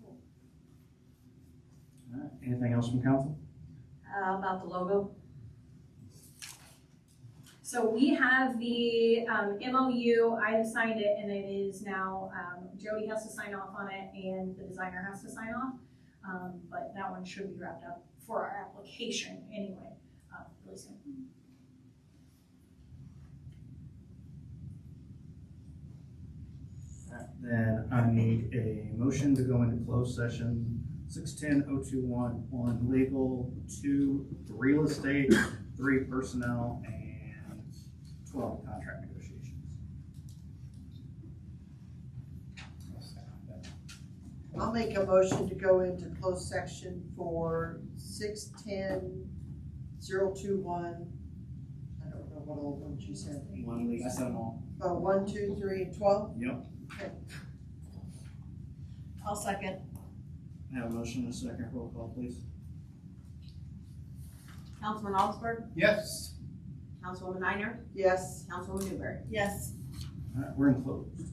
[SPEAKER 1] All right. Anything else from council?
[SPEAKER 8] About the logo?
[SPEAKER 9] So we have the MOU, I have signed it, and it is now, Jody has to sign off on it and the designer has to sign off. But that one should be wrapped up for our application anyway, really soon.
[SPEAKER 1] Then I need a motion to go into closed session 610-021 on legal, 2 real estate, 3 personnel, and 12 contract negotiations.
[SPEAKER 12] I'll make a motion to go into closed section for 610-021. I don't know what all ones you said.
[SPEAKER 1] One legal, I said them all.
[SPEAKER 12] 1, 2, 3, and 12?
[SPEAKER 1] Yep.
[SPEAKER 12] Okay.
[SPEAKER 8] I'll second.
[SPEAKER 1] I have a motion and a second. Roll call, please.
[SPEAKER 5] Councilman Augsburg,
[SPEAKER 7] Yes.
[SPEAKER 5] Councilwoman Niner,
[SPEAKER 12] Yes.
[SPEAKER 5] Councilwoman Newberry.
[SPEAKER 8] Yes.
[SPEAKER 1] All right, we're in closed.